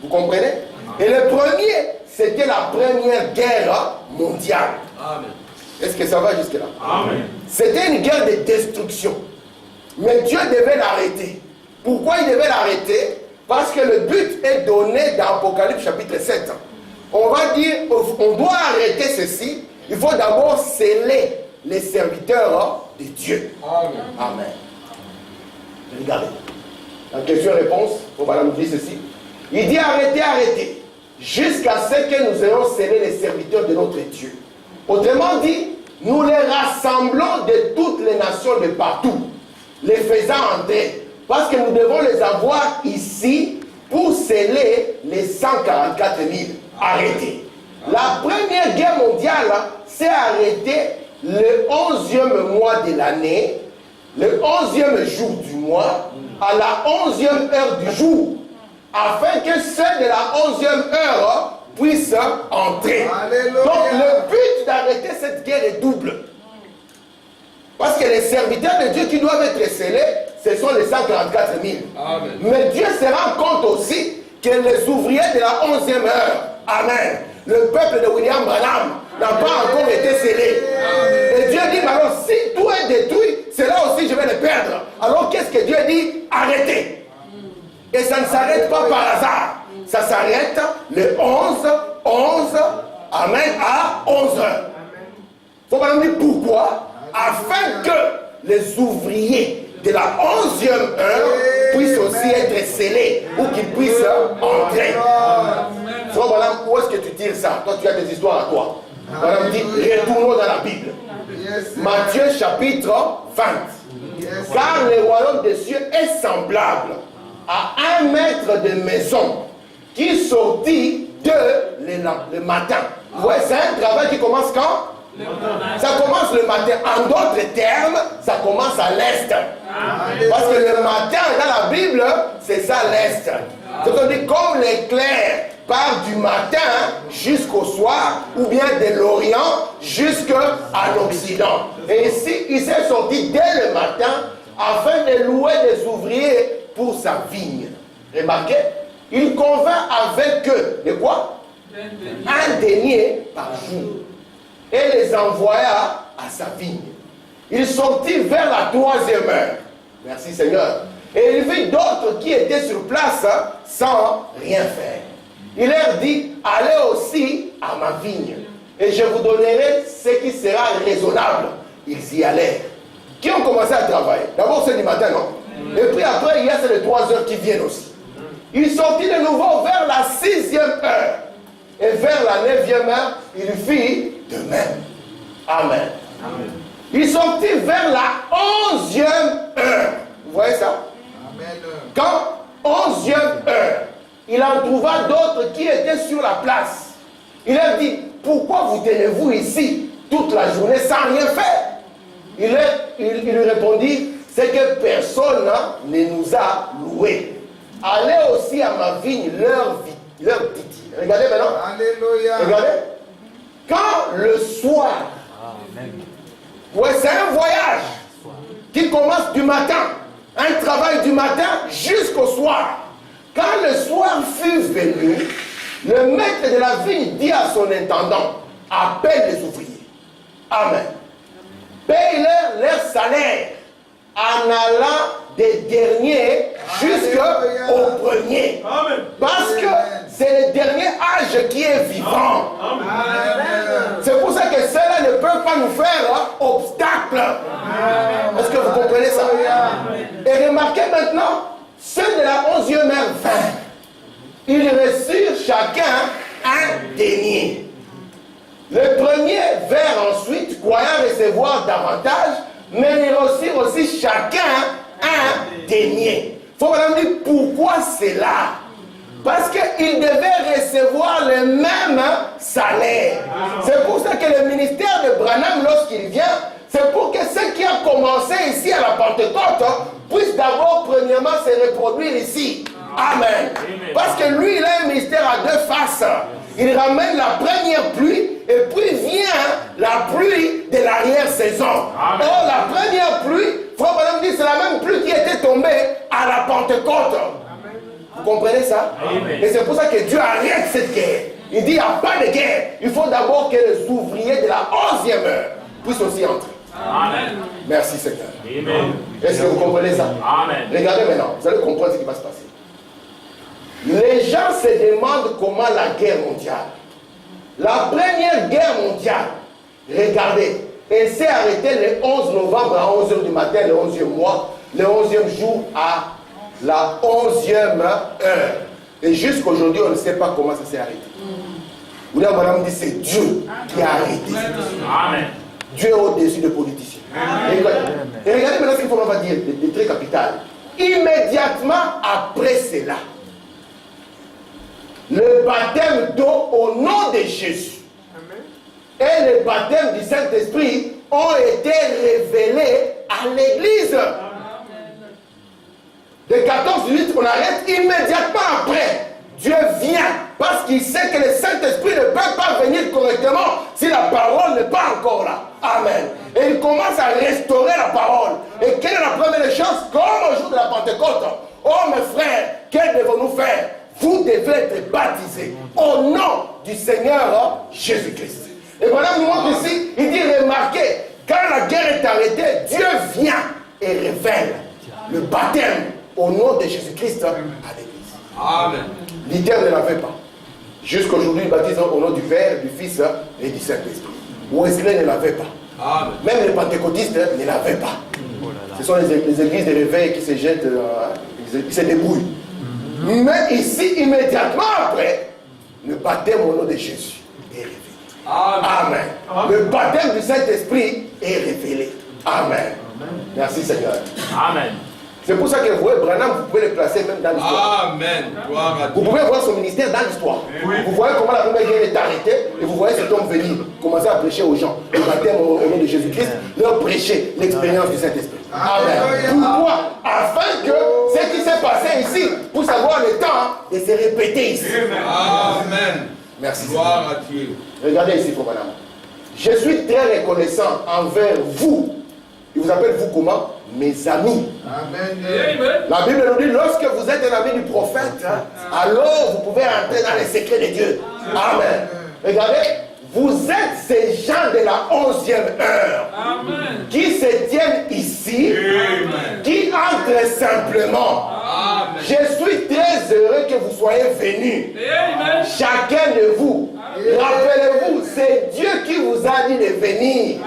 Vous comprenez? Et le premier, c'était la première guerre mondiale. Amen. Est-ce que ça va jusque-là? Amen. C'était une guerre de destruction. Mais Dieu devait l'arrêter. Pourquoi il devait l'arrêter? Parce que le but est donné dans Apocalypse chapitre 7. on va dire, on doit arrêter ceci. Il faut d'abord sceller les serviteurs de Dieu. Amen. Amen. Regardez. La question-réponse, on va nous dire ceci. Il dit arrêtez, jusqu'à ce que nous ayons scellé les serviteurs de notre Dieu. Autrement dit, nous les rassemblons de toutes les nations de partout, les faisant entrer, parce que nous devons les avoir ici pour sceller les 144 000. Arrêtez. La première guerre mondiale s'est arrêtée le 11e mois de l'année, le 11e jour du mois, à la 11e heure du jour, afin que ceux de la 11e heure puissent entrer. Alléluia. Donc le but d'arrêter cette guerre est double. Parce que les serviteurs de Dieu qui doivent être scellés, ce sont les 144 000. Amen. Mais Dieu se rend compte aussi que les ouvriers de la 11e heure, amen, le peuple de William Branham n'a pas encore été scellé. Et Dieu dit, alors si tout est détruit, c'est là aussi je vais les perdre. Alors qu'est-ce que Dieu dit? Arrêtez. Et ça ne s'arrête pas par hasard. Ça s'arrête le 11, amen, à 11 heures. Il faut me dire pourquoi? Afin que les ouvriers de la 11e heure puissent aussi être scellés ou qu'ils puissent entrer. Frère Branham, où est-ce que tu tires ça? Toi, tu as des histoires à toi. Branham dit, retournons dans la Bible. Matthieu chapitre 20. Car le royaume des cieux est semblable à un maître de maison qui sortit le matin. Vous voyez, c'est un travail qui commence quand? Ça commence le matin. En d'autres termes, ça commence à l'est. Parce que le matin, dans la Bible, c'est ça l'est. C'est-à-dire comme l'éclair part du matin jusqu'au soir, ou bien de l'Orient jusqu'à l'Occident. Et ici, il s'est sorti dès le matin afin de louer des ouvriers pour sa vigne. Remarquez, il convainc avec eux de quoi? Un denier par jour. Et les envoya à sa vigne. Il sortit vers la 3e heure. Merci Seigneur. Et il vit d'autres qui étaient sur place sans rien faire. Il leur dit, allez aussi à ma vigne, et je vous donnerai ce qui sera raisonnable. Ils y allèrent. Qui ont commencé à travailler? D'abord ceux du matin, non? Et puis après, il y a ceux de 3 heures qui viennent aussi. Il sortit de nouveau vers la 6e heure. Et vers la 9e heure, il fit de même. Amen. Amen. Il sortit vers la 11e heure. Vous voyez ça? Amen. Quand 11e heure, il en trouva d'autres qui étaient sur la place. Il leur dit, pourquoi vous tenez-vous ici toute la journée sans rien faire? Il lui répondit, c'est que personne ne nous a loués. Allez aussi à ma vigne, leur dit-il. Regardez maintenant. Alléluia. Regardez. Quand le soir, ouais, c'est un voyage qui commence du matin, un travail du matin jusqu'au soir. Quand le soir fut venu, le maître de la vigne dit à son intendant, appelle les ouvriers. Amen. Paye-leur leur salaire en allant des derniers jusqu'au premier. Amen. Parce que c'est le dernier âge qui est vivant. C'est pour ça que ceux-là ne peuvent pas nous faire obstacle. Est-ce que vous comprenez ça? Et remarquez maintenant, ceux de la 11e heure 20, ils reçurent chacun un denier. Le premier vers ensuite, croyant recevoir davantage, mais ils reçurent aussi chacun un denier. Il faut me dire pourquoi c'est là. Parce qu'ils devaient recevoir le même salaire. C'est pour ça que le ministère de Branham, lorsqu'il vient, c'est pour que ceux qui ont commencé ici à la Pentecôte puissent d'abord, premièrement, se reproduire ici. Amen. Parce que lui, il a un ministère à deux faces. Il ramène la première pluie et puis vient la pluie de l'arrière-saison. Or, la première pluie, Frère Branham dit, c'est la même pluie qui était tombée à la Pentecôte. Vous comprenez ça? Amen. Et c'est pour ça que Dieu arrête cette guerre. Il dit, il n'y a pas de guerre. Il faut d'abord que les ouvriers de la 11e heure puissent aussi entrer. Amen. Merci Seigneur. Amen. Est-ce que vous comprenez ça? Amen. Regardez maintenant, vous allez comprendre ce qui va se passer. Les gens se demandent comment la guerre mondiale. La première guerre mondiale, regardez, elle s'est arrêtée le 11 novembre à 11h du matin, le 11e mois, le 11e jour à la 11e heure. Et jusqu'aujourd'hui, on ne sait pas comment ça s'est arrêté. Vous voulez, madame dit, c'est Dieu qui a arrêté. Amen. Dieu est au-dessus des politiciens. Et regardez maintenant ce qu'il faut qu'on va dire, des traits capitales. Immédiatement après cela, le baptême d'eau au nom de Jésus et le baptême du Saint-Esprit ont été révélés à l'Église. De 14-8, on arrête immédiatement après. Dieu vient parce qu'il sait que le Saint-Esprit ne peut pas venir correctement si la parole n'est pas encore là. Amen. Et il commence à restaurer la parole. Et quelle est la première chose? Comme au jour de la Pentecôte. Oh mes frères, que devons-nous faire? Vous devez être baptisés au nom du Seigneur Jésus-Christ. Et voilà, nous montre ici, il dit, remarquez, quand la guerre est arrêtée, Dieu vient et révèle le baptême au nom de Jésus-Christ à l'Église. Amen. Luther ne l'avait pas. Jusqu'aujourd'hui, il baptise au nom du Père, du Fils et du Saint-Esprit. Wesley ne l'avait pas. Amen. Même les pentecôtistes ne l'avaient pas. Ce sont les églises de réveil qui se jettent, qui se débrouillent. Mais ici, immédiatement après, le baptême au nom de Jésus est révélé. Amen. Amen. Le baptême du Saint-Esprit est révélé. Amen. Merci Seigneur. Amen. C'est pour ça que vous voyez, Branham, vous pouvez le placer même dans l'histoire. Amen. Gloire à Dieu. Vous pouvez voir son ministère dans l'histoire. Oui. Vous voyez comment la première guerre est arrêtée et vous voyez cet homme venir, commencer à prêcher aux gens. Le baptême au nom de Jésus-Christ, leur prêcher l'expérience du Saint-Esprit. Amen. Pourquoi? Afin que ce qui s'est passé ici, pour savoir le temps, et se répéter ici. Amen. Merci. Gloire à Dieu. Regardez ici, frère Branham. Je suis très reconnaissant envers vous. Il vous appelle vous comment? Mes amis. Amen. La Bible nous dit, lorsque vous êtes un ami du prophète, alors vous pouvez entrer dans les secrets de Dieu. Amen. Regardez, vous êtes ces gens de la 11e heure. Amen. Qui se tiennent ici. Amen. Qui entrent simplement. Amen. Je suis très heureux que vous soyez venus. Amen. Chacun de vous. Rappelez-vous, c'est Dieu qui vous a dit de venir.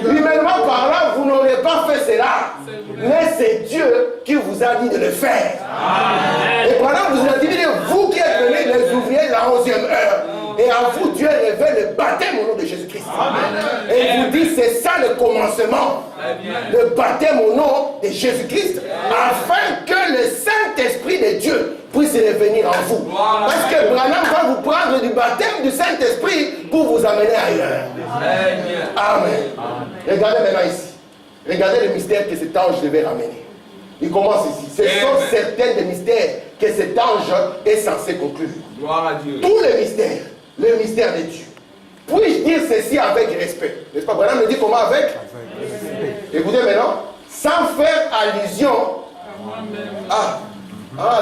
Humainement parlant, vous n'aurez pas fait cela. Mais c'est Dieu qui vous a dit de le faire. Amen. Et pendant que vous avez dit, vous qui êtes venus les ouvriers de la 11e heure. Et à vous, Dieu révèle le baptême au nom de Jésus-Christ. Et il vous dit, c'est ça le commencement. Le baptême au nom de Jésus-Christ. Afin que le Saint-Esprit de Dieu puisse revenir en vous. Parce que Branham va vous prendre du baptême du Saint-Esprit pour vous amener ailleurs. Amen. Regardez maintenant ici. Regardez le mystère que cet ange devait ramener. Il commence ici. Ce sont certains des mystères que cet ange est censé conclure. Gloire à Dieu. Tous les mystères. Le mystère de Dieu. Puis-je dire ceci avec respect? N'est-ce pas? Branham me dit comment avec? Écoutez maintenant. Sans faire allusion.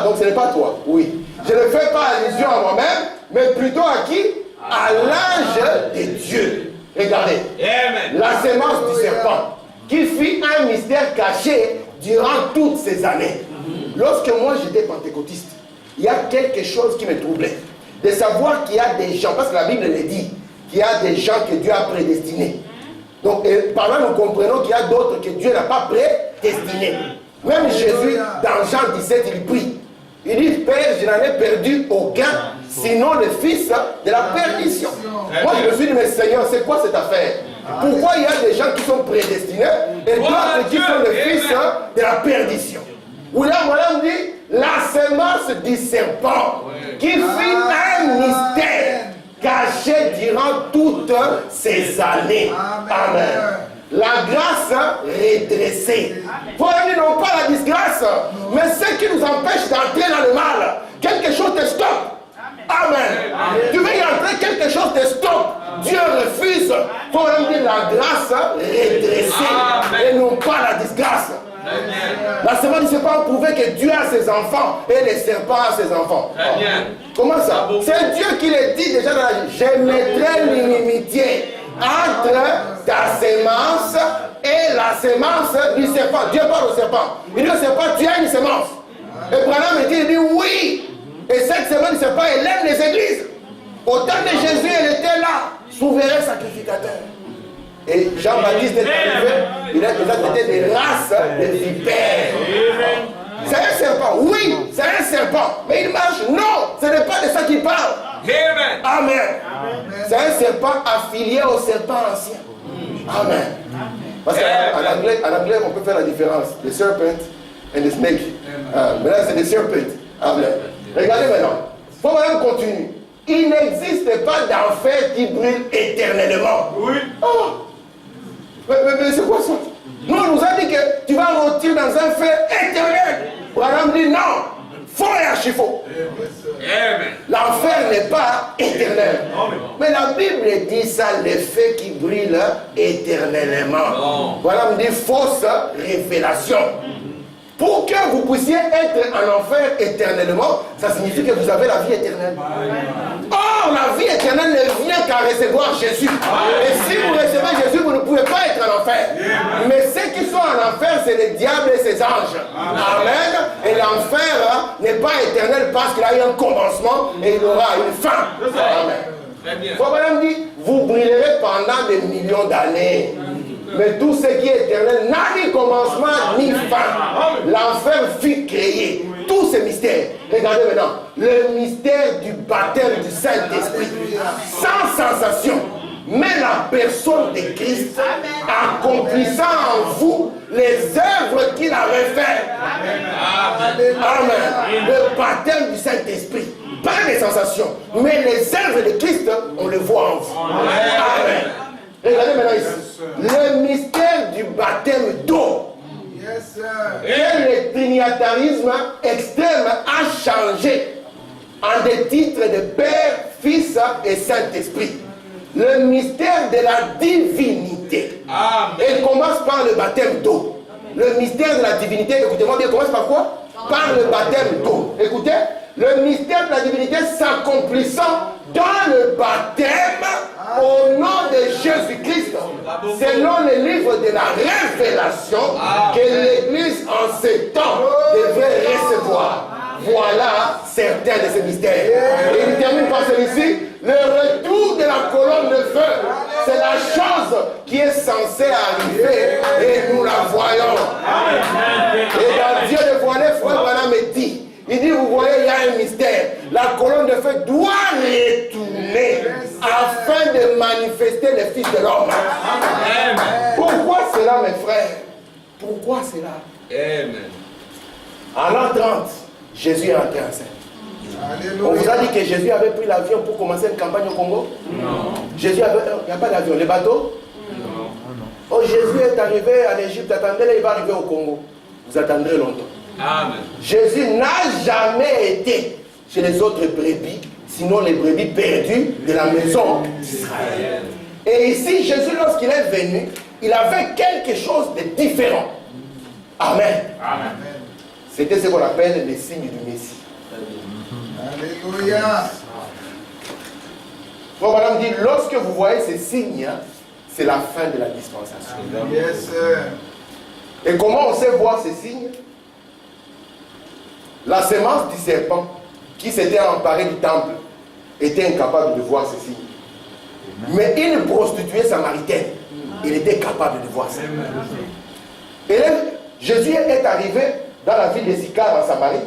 Donc ce n'est pas toi. Oui. Je ne fais pas allusion à moi-même, mais plutôt à qui? À l'ange de Dieu. Regardez. Amen. La sémence du serpent, qui fit un mystère caché durant toutes ces années. Lorsque moi j'étais pentecôtiste, il y a quelque chose qui me troublait. De savoir qu'il y a des gens, parce que la Bible le dit, qu'il y a des gens que Dieu a prédestinés. Donc, par là, nous comprenons qu'il y a d'autres que Dieu n'a pas prédestinés. Même Jésus, dans Jean 17, il prie. Il dit, Père, je n'en ai perdu aucun, sinon le fils de la perdition. Moi, je me suis dit, mais Seigneur, c'est quoi cette affaire? Pourquoi il y a des gens qui sont prédestinés et d'autres qui sont le fils de la perdition? William dit, la semence du serpent qui fit un mystère caché durant toutes ces années. Amen. La grâce redressée. Pour eux, non pas la disgrâce, mais ce qui nous empêche d'entrer dans le mal. Quelque chose te stoppe. Amen. Tu veux y entrer, quelque chose te stoppe. Dieu refuse. Pour eux, la grâce redressée et non pas la disgrâce. La semence du serpent prouvait que Dieu a ses enfants et les serpents a ses enfants. Comment ça? C'est Dieu qui le dit déjà dans la vie. Je mettrai l'inimitié entre ta sémence et la sémence du serpent. Dieu parle au serpent. Il dit au serpent, tu as une sémence. Et Branham me dit, il dit oui. Et cette sémence du serpent, elle aime les églises. Au temps de Jésus, elle était là, souverain sacrificateur. Et Jean-Baptiste est arrivé, il a traité des races de vipères. C'est un serpent, oui, c'est un serpent, mais il marche. Non, ce n'est pas de ça qu'il parle. Amen. Amen. C'est un serpent affilié au serpent ancien. Amen. Parce qu'en anglais, on peut faire la différence. The serpent and the snake. Mais là, c'est the serpent. Amen. Regardez maintenant. Il faut même continuer. Il n'existe pas d'enfer qui brûle éternellement. Oui. Oh. Mais c'est quoi ça? Nous, on nous a dit que tu vas rôtir dans un feu éternel. Abraham dit non. Faux et archi-faux. L'enfer n'est pas éternel. Mais la Bible dit ça, les feux qui brûlent éternellement. Voilà, on dit fausse révélation. Pour que vous puissiez être en enfer éternellement, ça signifie que vous avez la vie éternelle. Or, la vie éternelle ne vient qu'à recevoir Jésus. Et si vous recevez Jésus, vous ne pouvez pas être en enfer. Mais ceux qui sont en enfer, c'est le diable et ses anges. Amen. Et l'enfer n'est pas éternel parce qu'il a eu un commencement et il aura une fin. Amen. Abraham dit, vous brillerez pendant des millions d'années. Mais tout ce qui est éternel n'a ni commencement ni fin. L'enfer fut créé. Tous ces mystères. Regardez maintenant. Le mystère du baptême du Saint-Esprit. Sans sensation. Mais la personne de Christ accomplissant en vous les œuvres qu'il avait faites. Amen. Le baptême du Saint-Esprit. Pas les sensations. Mais les œuvres de Christ, on les voit en vous. Amen. Regardez maintenant ici. Le mystère du baptême d'eau. Et le trinitarisme extrême a changé en des titres de Père, Fils et Saint-Esprit. Le mystère de la divinité. Et commence par le baptême d'eau. Le mystère de la divinité, écoutez-moi bien, commence par quoi? Par le baptême d'eau. Écoutez, le mystère de la divinité s'accomplissant dans le baptême au nom de Jésus-Christ, selon le livre de la révélation que l'Église en ces temps devrait recevoir. Voilà certains de ces mystères. Et il termine par celui-ci. Le retour de la colonne de feu, c'est la chose qui est censée arriver et nous la voyons. Et dans Dieu de voilé, frère Branham me dit, il dit, vous voyez, il y a un mystère. La colonne de feu doit retourner afin de manifester le Fils de l'homme. Pourquoi cela, mes frères? Pourquoi cela? Amen. En l'an 30, Jésus est entré en scène. On vous a dit que Jésus avait pris l'avion pour commencer une campagne au Congo? Non. Jésus avait... Il n'y a pas d'avion. Les bateaux? Non. Oh, Jésus est arrivé en Égypte. Attendez, il va arriver au Congo. Vous attendrez longtemps. Amen. Jésus n'a jamais été chez les autres brebis, sinon les brebis perdues de la maison d'Israël. Et ici, Jésus, lorsqu'il est venu, il avait quelque chose de différent. Amen. Amen. C'était ce qu'on appelle les signes du Messie. Alléluia. Bon, madame dit, lorsque vous voyez ces signes, c'est la fin de la dispensation. Yes, sir. Et comment on sait voir ces signes? La semence du serpent qui s'était emparée du temple était incapable de voir ces signes. Mais une prostituée samaritaine, il était capable de voir ça. Et là, Jésus est arrivé dans la ville de Sychar en Samarie.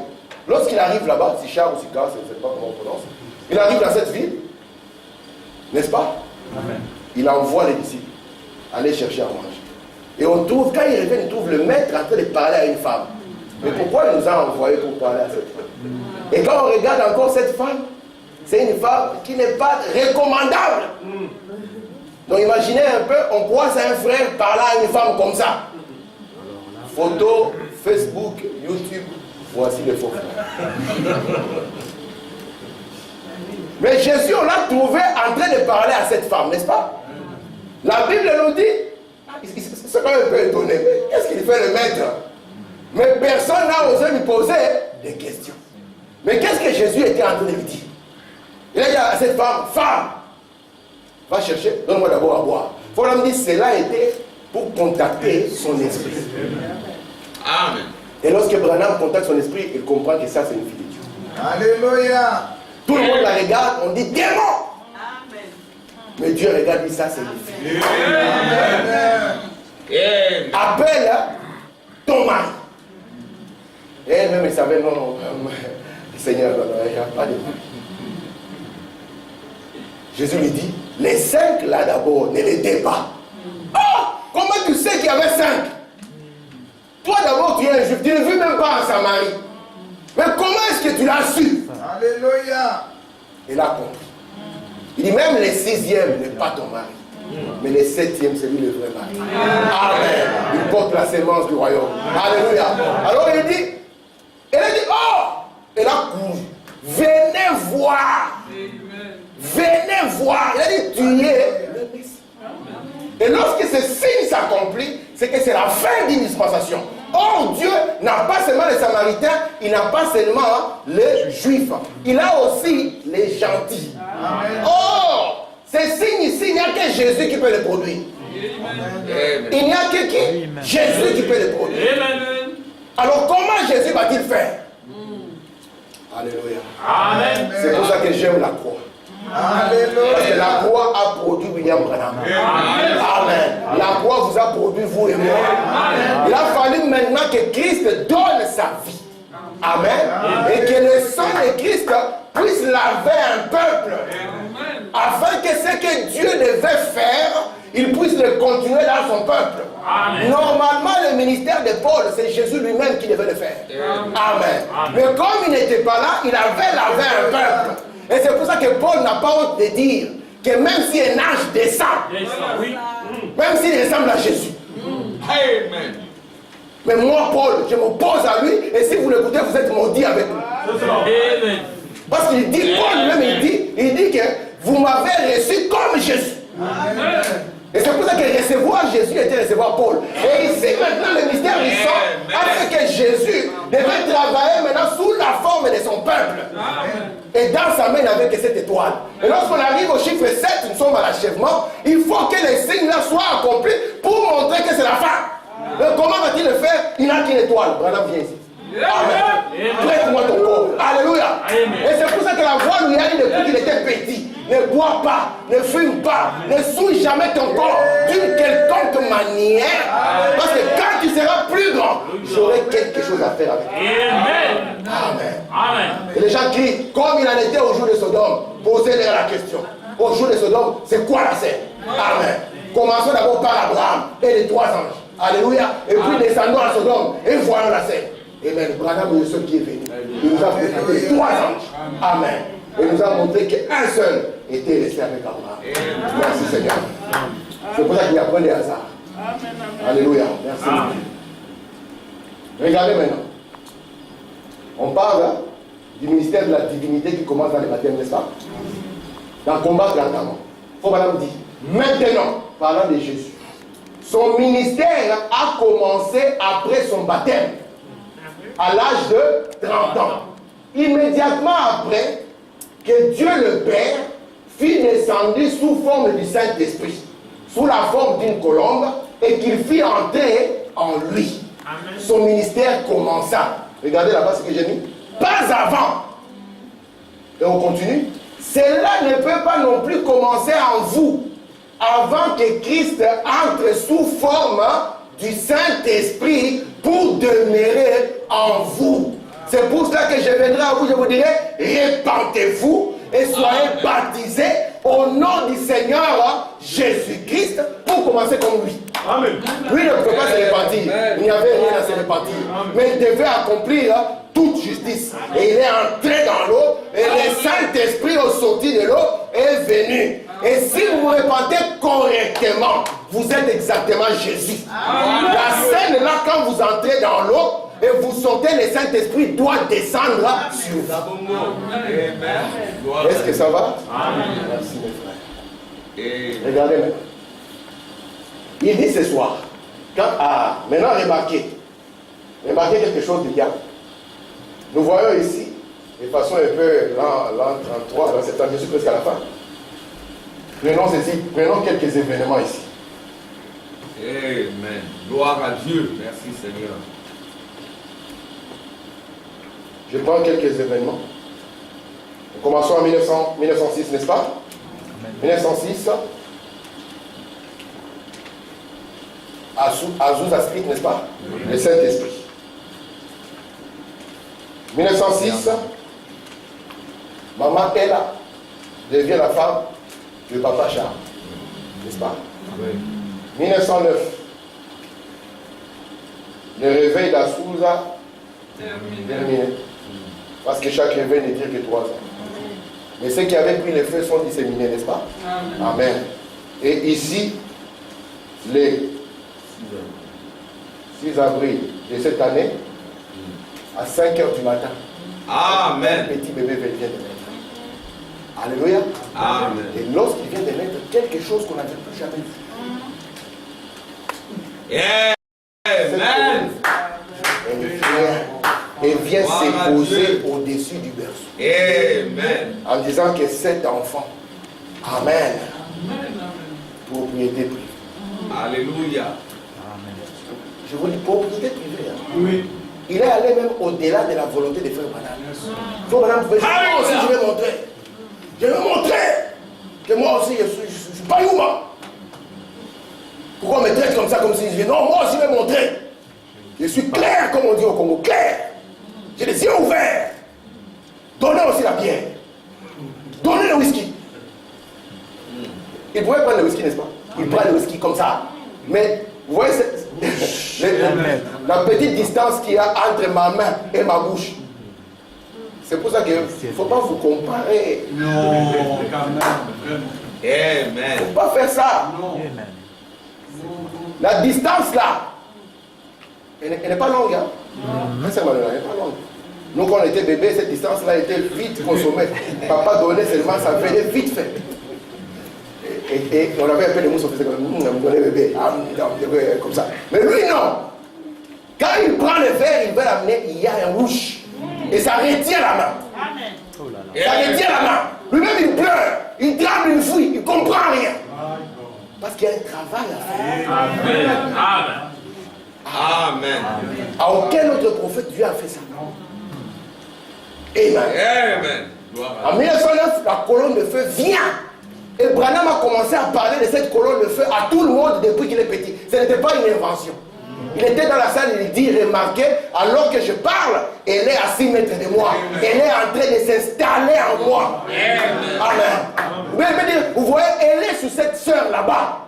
Lorsqu'il arrive là-bas, Sychar ou Sychar, je ne sais pas comment on prononce, il arrive dans cette ville, n'est-ce pas? Amen. Il envoie les disciples aller chercher à manger. Et on trouve, quand il revient, il trouve le maître en train de parler à une femme. Mais pourquoi il nous a envoyés pour parler à cette femme? Et quand on regarde encore cette femme, c'est une femme qui n'est pas recommandable. Donc imaginez un peu, on croise un frère parler à une femme comme ça. Photo, Facebook, YouTube, voici les faux frères. Mais Jésus, on l'a trouvé en train de parler à cette femme, n'est-ce pas? La Bible nous dit, c'est quand même un peu étonné, mais qu'est-ce qu'il fait le maître? Mais personne n'a osé lui poser des questions. Mais qu'est-ce que Jésus était en train de lui dire? Il a dit à cette femme, femme, va chercher, donne-moi d'abord à boire. Il faut lui dire, cela était pour contacter son esprit. Amen. Et lorsque Branham contacte son esprit, il comprend que ça c'est une fille de Dieu. Alléluia. Tout le monde la regarde, on dit démon. Mais Dieu regarde, dit ça, c'est les filles. Amen. Appelle ton mari. Et elle-même, elle savait, non, Seigneur, il n'y a pas de... Jésus lui dit, les 5 là d'abord, ne les dé pas. Oh, comment tu sais qu'il y avait 5? Toi d'abord, tu es un juif, tu ne vis même pas en Samarie. Mais comment est-ce que tu l'as su? Alléluia. Il a compris. Il dit, même les 6e n'est pas ton mari. Mais les 7e, c'est lui le vrai mari. Amen. Il porte la sémence du royaume. Alléluia. Alors il dit, elle a dit, oh, elle a couru. Venez voir. Venez voir. Il a dit, tu es le Messie. Et lorsque ce signe s'accomplit, c'est que c'est la fin d'une dispensation. Or, Dieu n'a pas seulement les Samaritains, il n'a pas seulement les Juifs. Il a aussi les gentils. Or, ces signes ici, il n'y a que Jésus qui peut les produire. Il n'y a que qui? Jésus qui peut les produire. Alors, comment Jésus va-t-il faire? Alléluia. Amen. C'est pour ça que j'aime la croix. Alléluia. Parce que la croix a produit William Branham. Amen. La croix vous a produit vous et moi. Il a fallu maintenant que Christ donne sa vie. Amen. Et que le sang de Christ puisse laver un peuple. Afin que ce que Dieu devait faire, il puisse le continuer dans son peuple. Normalement, le ministère de Paul, c'est Jésus lui-même qui devait le faire. Amen. Mais comme il n'était pas là, il avait lavé un peuple. Et c'est pour ça que Paul n'a pas honte de dire que même si un ange descend, même s'il ressemble à Jésus, Amen. mais moi, Paul, je m'oppose à lui, et si vous l'écoutez, vous êtes maudit avec lui. Parce qu'il dit, Paul lui-même, il dit que vous m'avez reçu comme Jésus. Et c'est pour ça que recevoir Jésus était recevoir Paul. Et ici, maintenant, le mystère du sang a fait que Jésus devait travailler maintenant sous la forme de son peuple. Et dans sa main, il n'avait que cette étoile. Et lorsqu'on arrive au chiffre 7, nous sommes à l'achèvement, il faut que les signes-là soient accomplis pour montrer que c'est la fin. Mais comment va-t-il le faire? Il n'a qu'une étoile. Branham, viens ici. Amen. Prête-moi ton corps. Alléluia. Et c'est pour ça que la voix lui a dit depuis qu'il était petit, ne bois pas, ne fume pas, ne souille jamais ton corps d'une quelconque manière. Parce que quand tu seras plus grand, j'aurai quelque chose à faire avec toi. Amen. Et les gens crient, comme il en était au jour de Sodome, posez-leur la question. Au jour de Sodome, c'est quoi la scène? Amen. Commençons d'abord par Abraham et les 3 anges. Alléluia. Et puis descendons à Sodome et voyons la scène. Amen. Branham est le seul qui est venu. Il nous a présenté 3 anges. Amen. Et nous a montré qu'un seul était resté avec Abraham. Merci Seigneur. C'est pour ça qu'il n'y a pas de hasard. Alléluia. Merci. Regardez maintenant. On parle du ministère de la divinité qui commence dans le baptême, n'est-ce pas? Dans combattre l'entendement. Il faut Madame dire, maintenant, parlant de Jésus, son ministère a commencé après son baptême, à l'âge de 30 ans. Immédiatement après que Dieu le Père fit descendre sous forme du Saint-Esprit, sous la forme d'une colombe, et qu'il fit entrer en lui. Amen. Son ministère commença. Regardez là-bas ce que j'ai mis. Pas avant. Et on continue. Cela ne peut pas non plus commencer en vous, avant que Christ entre sous forme du Saint-Esprit pour demeurer en vous. C'est pour cela que je viendrai à vous, je vous dirai, répentez-vous et soyez baptisés au nom du Seigneur Jésus-Christ pour commencer comme lui. Amen. Lui ne pouvait pas se repentir. Il n'y avait rien à se repentir. Mais il devait accomplir toute justice. Et il est entré dans l'eau et le Saint-Esprit au sorti de l'eau est venu. Et si vous vous repentez correctement, vous êtes exactement Jésus. La scène là, quand vous entrez dans l'eau et vous sortez, le Saint-Esprit doit descendre sur vous. Est-ce que ça va? Merci mes frères. Regardez maintenant. Il dit ce soir, maintenant remarquez quelque chose de bien. Nous voyons ici, de façon un peu l'an 33, l'an 70, je suis presque à la fin. Prenons quelques événements ici. Amen. Gloire à Dieu. Merci Seigneur. Je prends quelques événements. Nous commençons en 1906, n'est-ce pas? 1906, Azusa Street, n'est-ce pas? Le Saint-Esprit. 1906, Maman Ella devient la femme de Papa Charles, n'est-ce pas? 1909, le réveil d'Azusa terminé. Parce que chaque réveil ne dure que 3 ans. Mais ceux qui avaient pris les feux sont disséminés, n'est-ce pas? Amen. Et ici, les 6 avril de cette année, à 5 h du matin, Amen. un petit bébé vient de naître. Alléluia. Amen. Et lorsqu'il vient de naître, quelque chose qu'on n'avait plus jamais vu. Amen. Elle vient se poser au-dessus du berceau. Amen. En disant que cet enfant, Amen, propriété privée. Alléluia. Je vous dis propriété privée. Hein. Oui. Il est allé même au-delà de la volonté de Frère Branham. Frère Branham pouvait dire, moi aussi je vais montrer. Je vais montrer que moi aussi je suis pas humain. Pourquoi on me traite comme ça, comme si je dis, non, moi aussi je vais montrer. Je suis clair, comme on dit au Congo, clair. J'ai les yeux ouverts. Donnez aussi la bière. Donnez le whisky. Il pouvait prendre le whisky, n'est-ce pas? Il prend le whisky comme ça. Mais, vous voyez, la petite distance qu'il y a entre ma main et ma bouche. C'est pour ça qu'il ne faut pas vous comparer. Non, quand même. Il ne Amen. faut pas faire ça. Non. La distance là, elle n'est pas longue. Hein? Elle n'est pas longue. Nous, quand on était bébé, cette distance-là était vite consommée. Papa donnait seulement, ça venait vite fait. Et on avait un peu de mousse, on faisait comme on donnait bébé. Comme ça. Mais lui, non. Quand il prend le verre, il veut l'amener, il y a un rouge. Et ça retient la main. Ça retient la main. Lui-même, il pleure. Il tremble, il fuit. Il ne comprend rien. Parce qu'il y a un travail à faire. Amen. Amen. À aucun autre prophète, Dieu a fait ça. Amen. Amen. En 1909, la colonne de feu vient. Et Branham a commencé à parler de cette colonne de feu à tout le monde depuis qu'il est petit. Ce n'était pas une invention. Il était dans la salle, il dit, remarquez, alors que je parle, elle est à 6 mètres de moi. Elle est en train de s'installer en moi. Amen. Vous voyez, elle est sur cette sœur là-bas.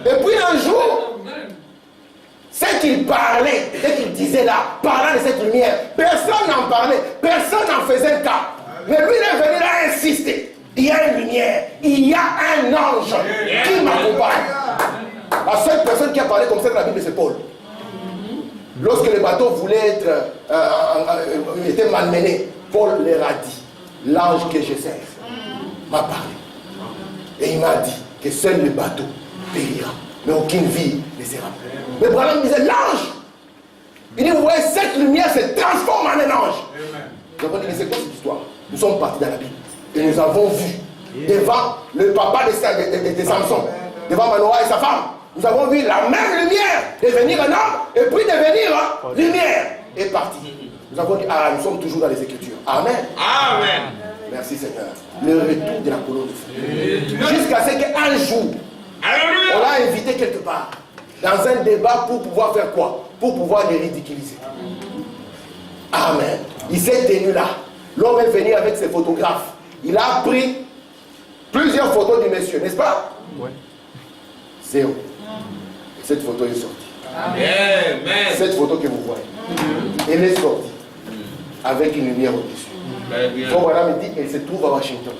Et puis un jour, ce qu'il parlait, ce qu'il disait là, parlant de cette lumière, personne n'en parlait, personne n'en faisait cas. Mais lui, il est venu là insister. Il y a une lumière, il y a un ange qui m'accompagne. La seule personne qui a parlé comme ça dans la Bible, c'est Paul. Lorsque le bateau voulait était malmené, Paul leur a dit, l'ange que je sers m'a parlé. Et il m'a dit que seul le bateau périra, mais aucune vie ne sera. Mais Branham disait, l'ange. Il dit, vous voyez, cette lumière se transforme en un ange. Nous avons dit, mais c'est quoi cette histoire? Nous sommes partis dans la Bible. Et nous avons vu devant le papa de Samson, devant Manoah et sa femme, nous avons vu la même lumière devenir un homme et puis devenir lumière et parti. Nous avons dit, ah, nous sommes toujours dans les Écritures. Amen. Amen. Merci Seigneur. Le retour de la colonne de feu. Jusqu'à ce qu'un jour, on l'a invité quelque part dans un débat pour pouvoir faire quoi? Pour pouvoir les ridiculiser. Amen. Il s'est tenu là. L'homme est venu avec ses photographes. Il a pris plusieurs photos du monsieur, n'est-ce pas? Oui. 0. Et cette photo est sortie. Amen. Cette photo que vous voyez, elle est sortie avec une lumière au-dessus. Donc voilà, il dit, elle se trouve à Washington.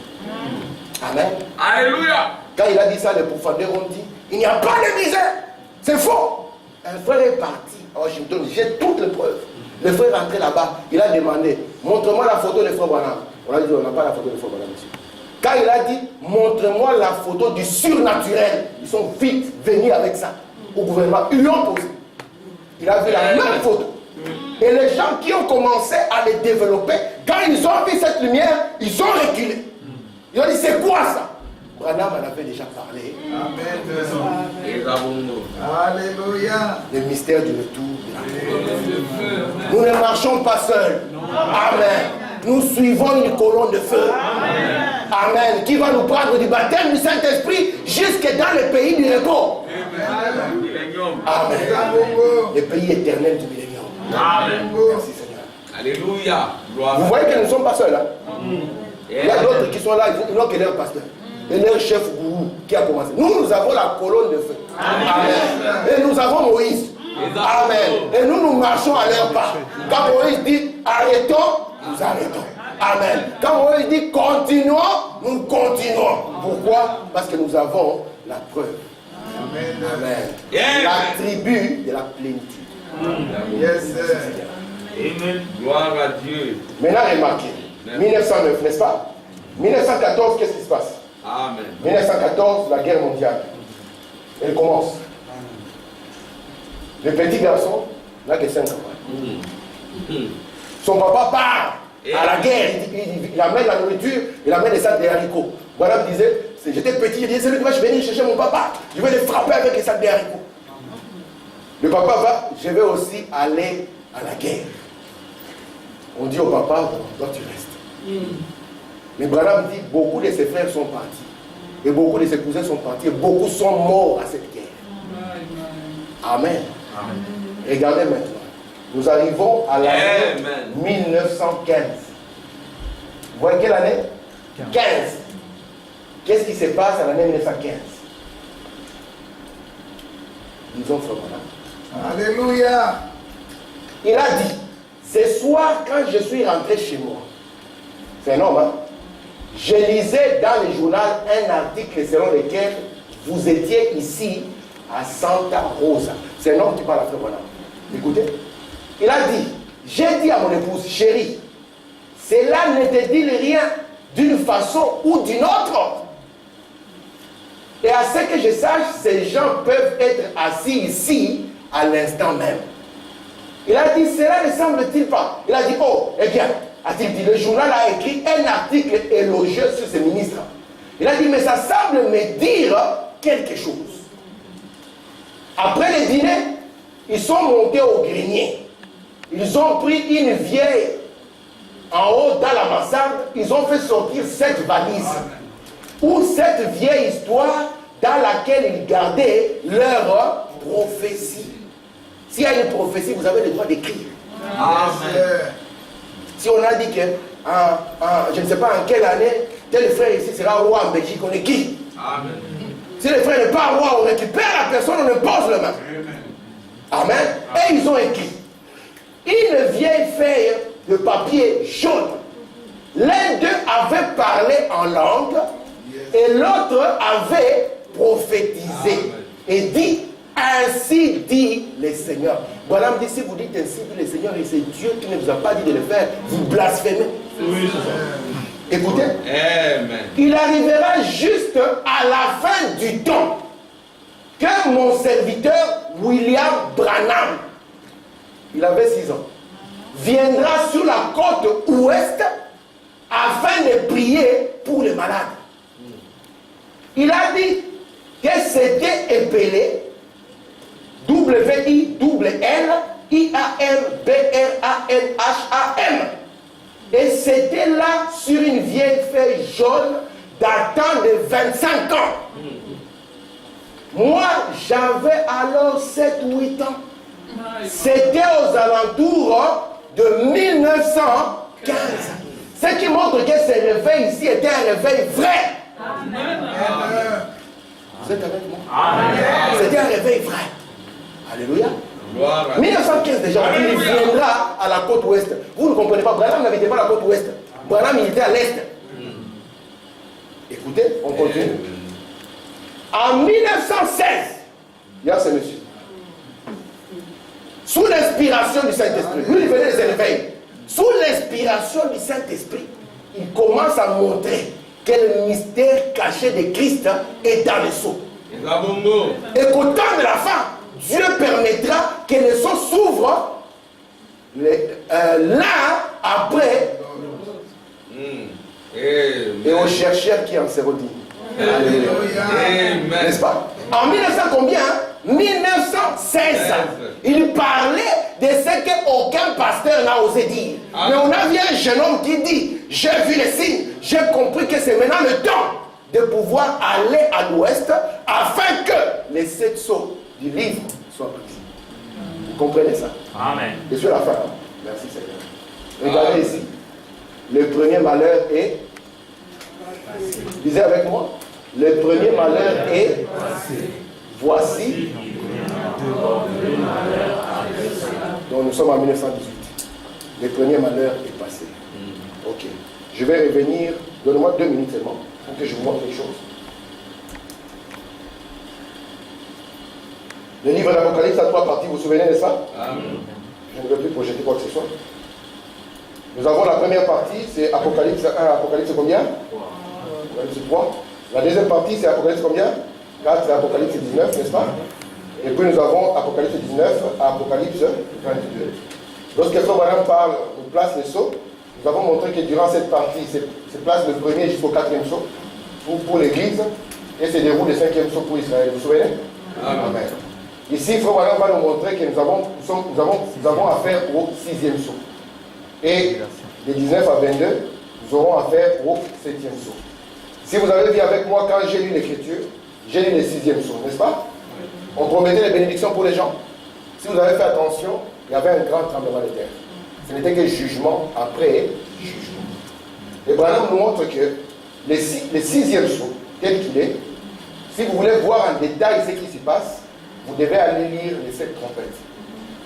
Amen. Alléluia. Quand il a dit ça, les profondeurs ont dit, il n'y a pas de misère. C'est faux. Un frère est parti à Washington, j'ai toutes les preuves. Le frère est rentré là-bas, il a demandé, montre-moi la photo de frère Branham. On a dit, on n'a pas la photo de frère Branham, monsieur. Quand il a dit, montre-moi la photo du surnaturel, ils sont vite venus avec ça au gouvernement. Ils l'ont posé. Il a vu la même photo. Et les gens qui ont commencé à les développer, quand ils ont vu cette lumière, ils ont reculé. Ils ont dit, c'est quoi ça? Branham en avait déjà parlé. Amen. Alléluia. Le mystère du retour de la colonne. Nous ne marchons pas seuls. Amen. Nous suivons une colonne de feu. Amen. Qui va nous prendre du baptême du Saint-Esprit jusque dans le pays du repos. Amen. Le pays éternel du millénium. Amen. Merci Seigneur. Alléluia. Vous voyez que nous ne sommes pas seuls. Hein? Il y a d'autres qui sont là, ils n'ont que leur pasteur. Et leur chef gourou qui a commencé. Nous avons la colonne de feu. Amen. Et nous avons Moïse. Amen. Et nous marchons à leur pas. Quand Moïse dit arrêtons, nous arrêtons. Amen. Quand Moïse dit continuons, nous continuons. Pourquoi? Parce que nous avons la preuve. Amen. Amen. La tribu de la plénitude. Yes, sir. Amen. Gloire à Dieu. Maintenant, remarquez. 1909, n'est-ce pas? 1914, qu'est-ce qui se passe? Amen. 1914, la guerre mondiale. Elle commence. Le petit garçon n'a que 5 ans. Son papa part à la guerre. Il amène la nourriture, il amène des sacs de haricots. Voilà, il disait, j'étais petit, il disait, c'est lui qui va venir chercher mon papa. Je vais le frapper avec les sacs de haricots. Le papa va, je vais aussi aller à la guerre. On dit au papa, toi tu restes. Mais Branham dit, beaucoup de ses frères sont partis. Et beaucoup de ses cousins sont partis. Et beaucoup sont morts à cette guerre. Amen. Amen. Regardez maintenant. Nous arrivons à l'année 1915. Vous voyez quelle année? 15. Qu'est-ce qui se passe à l'année 1915? Disons frère Branham. Alléluia. Il a dit, ce soir, quand je suis rentré chez moi, c'est un homme, hein? Je lisais dans le journal un article selon lequel vous étiez ici à Santa Rosa. C'est un homme qui parle à frère Branham. Écoutez, il a dit, j'ai dit à mon épouse, chérie, cela ne te dit rien d'une façon ou d'une autre. Et à ce que je sache, ces gens peuvent être assis ici à l'instant même. Il a dit, cela ne semble-t-il pas? Il a dit, oh, eh bien, a-t-il dit, le journal a écrit un article élogieux sur ce ministre. Il a dit, mais ça semble me dire quelque chose. Après le dîner, ils sont montés au grenier. Ils ont pris une vieille en haut dans la mansarde. Ils ont fait sortir cette valise. Ou cette vieille histoire dans laquelle ils gardaient leur prophétie. S'il y a une prophétie, vous avez le droit d'écrire. Amen. Si on a dit que, je ne sais pas en quelle année, tel frère ici sera roi en Belgique, on est qui? Amen. Si le frère n'est pas roi, on récupère la personne, on impose le main. Amen. Et ils ont écrit une vieille feuille de papier jaune. L'un d'eux avait parlé en langue et l'autre avait prophétisé et dit, ainsi dit le Seigneur. Voilà, me dit, si vous dites ainsi dit le Seigneur et c'est Dieu qui ne vous a pas dit de le faire, vous blasphémez. Écoutez, Amen. Il arrivera juste à la fin du temps que mon serviteur William Branham, il avait 6 ans, viendra sur la côte ouest afin de prier pour les malades. Il a dit que c'était épelé W-I-L-L-I-A-M-B-R-A-N-H-A-M. Et c'était là sur une vieille feuille jaune datant de 25 ans. Moi, j'avais alors 7 ou 8 ans. C'était aux alentours de 1915. Ce qui montre que ce réveil ici était un réveil vrai. Vous êtes avec moi? C'était un réveil vrai. Alléluia. 1915 déjà, il viendra à la côte ouest. Vous ne comprenez pas, Branham n'habitait pas la côte ouest. Branham, il était à l'est. Écoutez, on continue. En 1916, il y a ce monsieur. Sous l'inspiration du Saint-Esprit, lui il venait de se réveiller. Sous l'inspiration du Saint-Esprit, il commence à montrer que le mystère caché de Christ est dans le seau. Et qu'au temps de la fin, Dieu permettra que le seau s'ouvre là, après, et aux chercheurs qui en seront dignes. N'est-ce pas? En 1900 combien? 1916. Il parlait de ce qu'aucun pasteur n'a osé dire. Mais on a vu un jeune homme qui dit, j'ai vu les signes, j'ai compris que c'est maintenant le temps de pouvoir aller à l'ouest afin que les 7 sceaux du livre soient pris. Vous comprenez ça? Amen. Je suis à la fin. Merci Seigneur. Regardez ici. Le premier malheur est... Lisez avec moi. Le premier malheur est... Voici. Donc nous sommes en 1918. Le premier malheur est passé. Ok. Je vais revenir. Donnez-moi 2 minutes seulement pour que je vous montre quelque chose. Le livre d'Apocalypse a 3 parties, vous vous souvenez de ça? Amen. Je ne veux plus projeter quoi que ce soit. Nous avons la première partie, c'est Apocalypse 1, Apocalypse combien? Apocalypse 3. La deuxième partie, c'est Apocalypse combien? 4, c'est Apocalypse 19, n'est-ce pas? Et puis nous avons Apocalypse 19 à Apocalypse 22. Lorsque Frère Branham parle, nous place les sceaux, nous avons montré que durant cette partie, c'est place le premier jusqu'au 4e sceau pour l'Église, et se déroule le 5e sceau pour Israël. Vous vous souvenez? Amen. Ici, Frère Branham va nous montrer que nous avons affaire au 6e sceau. Et de 19 à 22, nous aurons affaire au 7e sceau. Si vous avez vu avec moi, quand j'ai lu l'Écriture, j'ai lu le 6e sceau, n'est-ce pas? On promettait les bénédictions pour les gens. Si vous avez fait attention, il y avait un grand tremblement de terre. Ce n'était que jugement après jugement. Et Branham nous montre que le 6e sceau, tel qu'il est, si vous voulez voir en détail ce qui s'y passe, vous devez aller lire les 7 trompettes.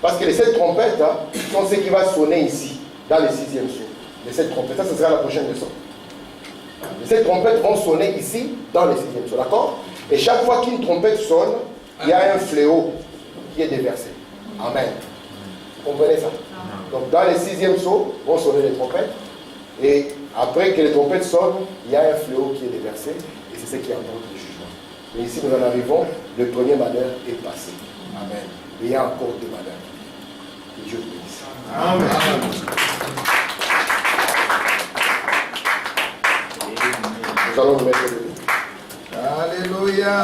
Parce que les 7 trompettes sont ce qui va sonner ici, dans le 6e sceau. Les 7 trompettes, ça ce sera la prochaine leçon. Les 7 trompettes vont sonner ici, dans le 6e sceau, d'accord? Et chaque fois qu'une trompette sonne, il y a un fléau qui est déversé. Amen. Vous comprenez ça? Donc dans le 6e sceau, vont sonner les trompettes. Et après que les trompettes sonnent, il y a un fléau qui est déversé. Et c'est ce qui annonce le jugement. Et ici nous en arrivons, le premier malheur est passé. Amen. Et il y a encore 2 malheurs. Que Dieu vous bénisse. Amen. Nous allons nous mettre debout. Alléluia.